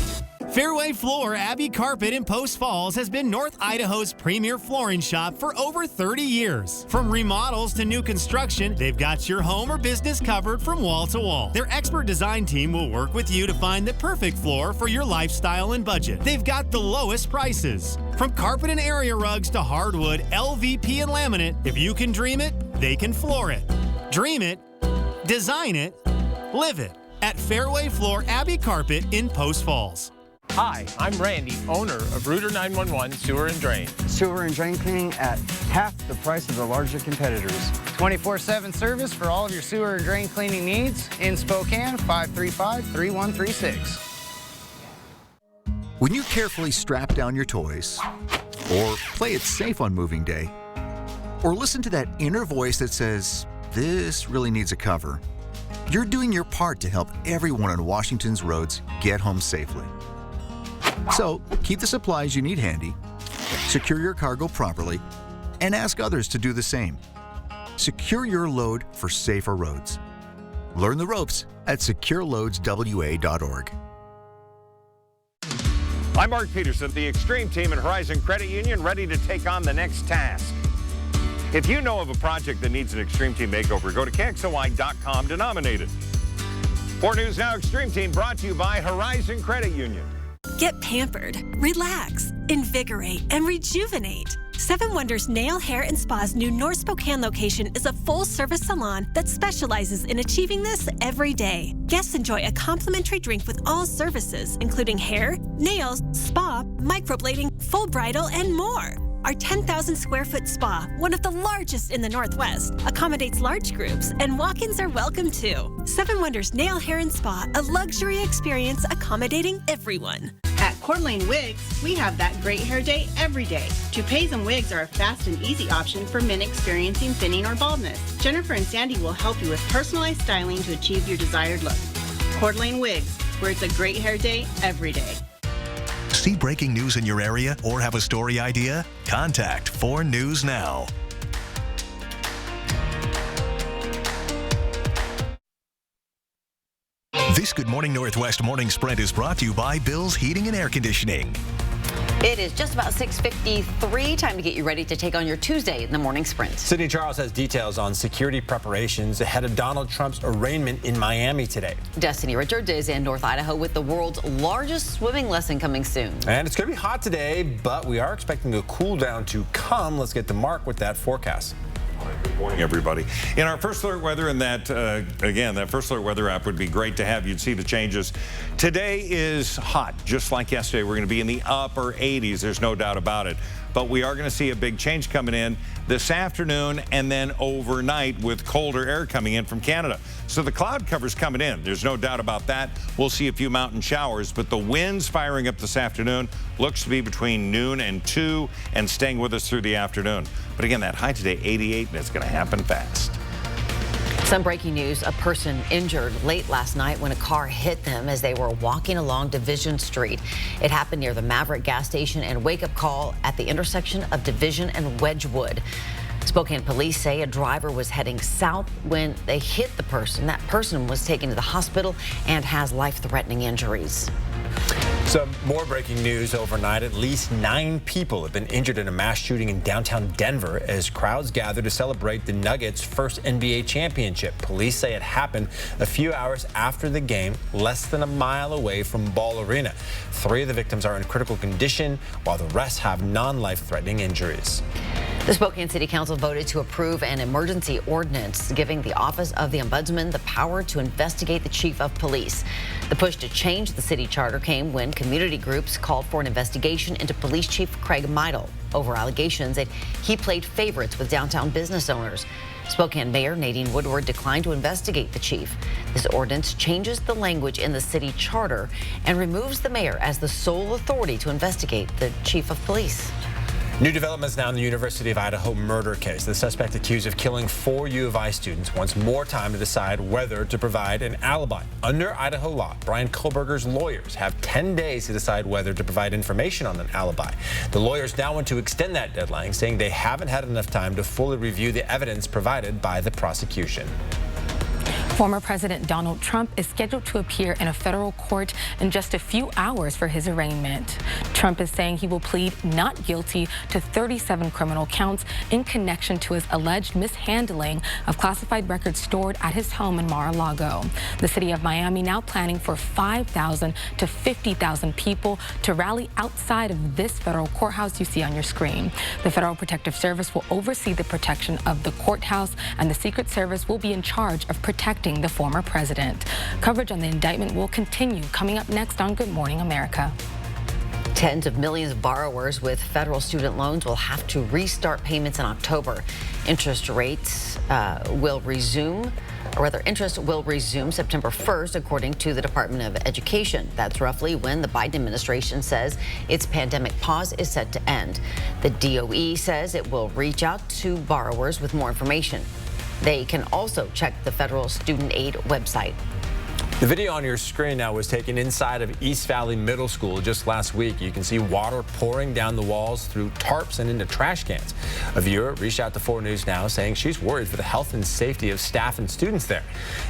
Fairway Floor Abbey Carpet in Post Falls has been North Idaho's premier flooring shop for over 30 years. From remodels to new construction, they've got your home or business covered from wall to wall. Their expert design team will work with you to find the perfect floor for your lifestyle and budget. They've got the lowest prices. From carpet and area rugs to hardwood, LVP and laminate, if you can dream it, they can floor it. Dream it, design it, live it at Fairway Floor Abbey Carpet in Post Falls. Hi, I'm Randy, owner of Rooter 911 Sewer and Drain. Sewer and drain cleaning at half the price of the larger competitors. 24/7 service for all of your sewer and drain cleaning needs in Spokane, 535-3136. When you carefully strap down your toys, or play it safe on moving day, or listen to that inner voice that says, this really needs a cover, you're doing your part to help everyone on Washington's roads get home safely. So, keep the supplies you need handy, secure your cargo properly, and ask others to do the same. Secure your load for safer roads. Learn the ropes at secureloadswa.org. I'm Mark Peterson, the Extreme Team and Horizon Credit Union, ready to take on the next task. If you know of a project that needs an Extreme Team makeover, go to KXLY.com to nominate it. 4 News Now Extreme Team brought to you by Horizon Credit Union. Get pampered, relax, invigorate, and rejuvenate. Seven Wonders Nail, Hair, and Spa's new North Spokane location is a full-service salon that specializes in achieving this every day. Guests enjoy a complimentary drink with all services, including hair, nails, spa, microblading, full bridal, and more. Our 10,000 square foot spa, one of the largest in the Northwest, accommodates large groups, and walk-ins are welcome too. Seven Wonders Nail, Hair, and Spa, a luxury experience accommodating everyone. At Coeur d'Alene Wigs, we have that great hair day every day. Toupees and wigs are a fast and easy option for men experiencing thinning or baldness. Jennifer and Sandy will help you with personalized styling to achieve your desired look. Coeur d'Alene Wigs, where it's a great hair day every day. See breaking news in your area or have a story idea? Contact 4 News Now. This Good Morning Northwest Morning Sprint is brought to you by Bill's Heating and Air Conditioning. It is just about 6:53. Time to get you ready to take on your Tuesday in the morning sprint. Sydney Charles has details on security preparations ahead of Donald Trump's arraignment in Miami today. Destiny Richards is in North Idaho with the world's largest swimming lesson coming soon. And it's going to be hot today, but we are expecting a cool down to come. Let's get to Mark with that forecast. Good morning, everybody. In our First Alert Weather, and that, again, that First Alert Weather app would be great to have. You'd see the changes. Today is hot, just like yesterday. We're going to be in the upper 80s. There's no doubt about it. but we are going to see a big change coming in this afternoon and then overnight with colder air coming in from Canada. So the cloud cover's coming in. There's no doubt about that. We'll see a few mountain showers, but the winds firing up this afternoon looks to be between noon and 2 and staying with us through the afternoon. But again, that high today, 88, and it's going to happen fast. Some breaking news, a person injured late last night when a car hit them as they were walking along Division Street. It happened near the Maverick gas station and wake-up call at the intersection of Division and Wedgwood. Spokane police say a driver was heading south when they hit the person. That person was taken to the hospital and has life-threatening injuries. Some more breaking news overnight. At least 9 people have been injured in a mass shooting in downtown Denver as crowds gather to celebrate the Nuggets' first NBA championship. Police say it happened a few hours after the game, less than a mile away from Ball Arena. 3 of the victims are in critical condition, while the rest have non-life-threatening injuries. The Spokane City Council voted to approve an emergency ordinance giving the Office of the Ombudsman the power to investigate the chief of police. The push to change the city charter came when community groups called for an investigation into Police Chief Craig Meidel over allegations that he played favorites with downtown business owners. Spokane Mayor Nadine Woodward declined to investigate the chief. This ordinance changes the language in the city charter and removes the mayor as the sole authority to investigate the chief of police. New developments now in the University of Idaho murder case. The suspect accused of killing 4 U of I students wants more time to decide whether to provide an alibi. Under Idaho law, Brian Kohlberger's lawyers have 10 days to decide whether to provide information on an alibi. The lawyers now want to extend that deadline, saying they haven't had enough time to fully review the evidence provided by the prosecution. Former President Donald Trump is scheduled to appear in a federal court in just a few hours for his arraignment. Trump is saying he will plead not guilty to 37 criminal counts in connection to his alleged mishandling of classified records stored at his home in Mar-a-Lago. The city of Miami now planning for 5,000 to 50,000 people to rally outside of this federal courthouse you see on your screen. The Federal Protective Service will oversee the protection of the courthouse, and the Secret Service will be in charge of protecting the former president. Coverage on the indictment will continue coming up next on Good Morning America. Tens of millions of borrowers with federal student loans will have to restart payments in October. Interest will resume September 1st, according to the Department of Education. That's roughly when the Biden administration says its pandemic pause is set to end. The DOE says it will reach out to borrowers with more information. They can also check the federal student aid website. The video on your screen now was taken inside of East Valley Middle School just last week. You can see water pouring down the walls through tarps and into trash cans. A viewer reached out to 4 News Now saying she's worried for the health and safety of staff and students there.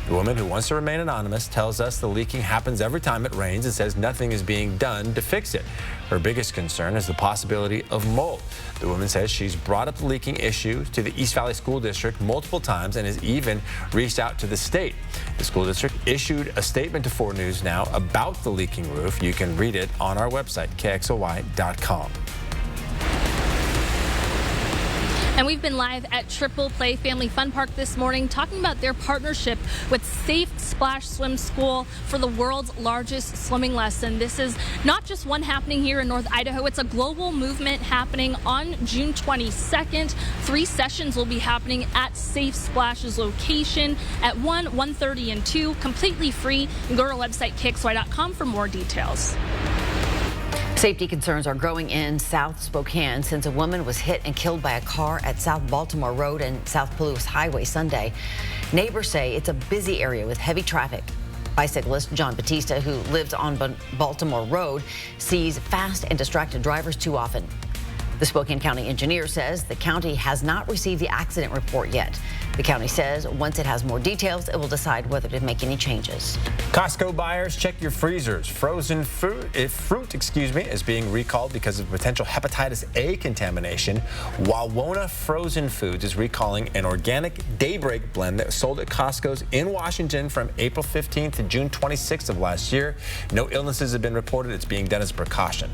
The woman, who wants to remain anonymous, tells us the leaking happens every time it rains and says nothing is being done to fix it. Her biggest concern is the possibility of mold. The woman says she's brought up the leaking issue to the East Valley School District multiple times and has even reached out to the state. The school district issued a statement to 4 News Now about the leaking roof. You can read it on our website, KXOY.com. And we've been live at Triple Play Family Fun Park this morning talking about their partnership with Safe Splash Swim School for the world's largest swimming lesson. This is not just one happening here in North Idaho. It's a global movement happening on June 22nd. 3 sessions will be happening at Safe Splash's location at 1, 1:30, and 2, completely free. You can go to our website, KXY.com, for more details. Safety concerns are growing in South Spokane since a woman was hit and killed by a car at South Baltimore Road and South Palouse Highway Sunday. Neighbors say it's a busy area with heavy traffic. Bicyclist John Batista, who lives on Baltimore Road, sees fast and distracted drivers too often. The Spokane County engineer says the county has not received the accident report yet. The county says once it has more details, it will decide whether to make any changes. Costco buyers, check your freezers. Frozen fruit is being recalled because of potential hepatitis A contamination. Wawona Frozen Foods is recalling an organic Daybreak blend that was sold at Costco's in Washington from April 15th to June 26th of last year. No illnesses have been reported. It's being done as a precaution.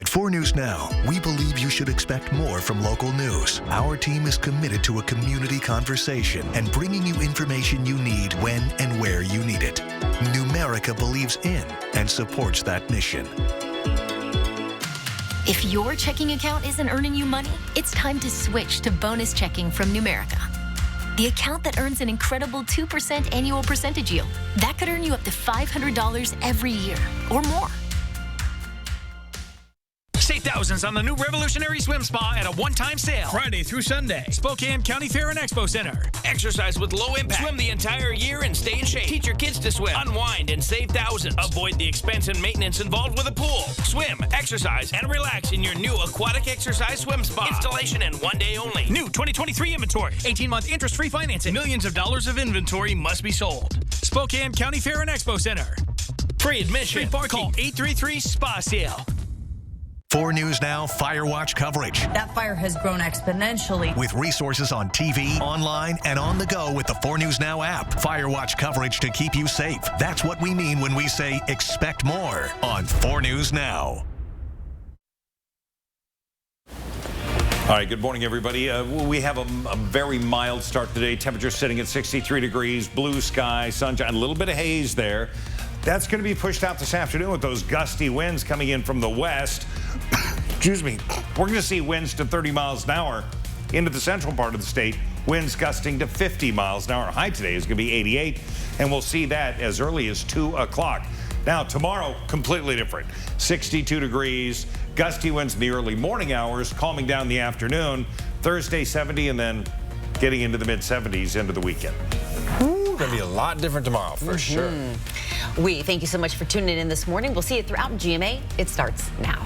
At 4 News Now, we believe you should expect more from local news. Our team is committed to a community conversation and bringing you information you need when and where you need it. Numerica believes in and supports that mission. If your checking account isn't earning you money, it's time to switch to bonus checking from Numerica. The account that earns an incredible 2% annual percentage yield. That could earn you up to $500 every year or more. Save thousands on the new revolutionary swim spa at a one-time sale. Friday through Sunday. Spokane County Fair and Expo Center. Exercise with low impact. Swim the entire year and stay in shape. Teach your kids to swim. Unwind and save thousands. Avoid the expense and maintenance involved with a pool. Swim, exercise, and relax in your new aquatic exercise swim spa. Installation and one day only. New 2023 inventory. 18-month interest-free financing. Millions of dollars of inventory must be sold. Spokane County Fair and Expo Center. Free admission. Call 833-SPA-SALE. 4 News Now Fire Watch coverage. That fire has grown exponentially. With resources on TV, online, and on the go with the 4 News Now app. Fire Watch coverage to keep you safe. That's what we mean when we say expect more on 4 News Now. All right, good morning, everybody. We have a very mild start today. Temperature sitting at 63 degrees, blue sky, sunshine, a little bit of haze there. That's going to be pushed out this afternoon with those gusty winds coming in from the west. Excuse me. We're going to see winds to 30 miles an hour into the central part of the state. Winds gusting to 50 miles an hour. High today is going to be 88, and we'll see that as early as 2 o'clock. Now, tomorrow, completely different. 62 degrees, gusty winds in the early morning hours, calming down in the afternoon. Thursday, 70, and then getting into the mid-70s into the weekend. Ooh, going to be a lot different tomorrow, for sure. We thank you so much for tuning in this morning. We'll see you throughout GMA. It starts now.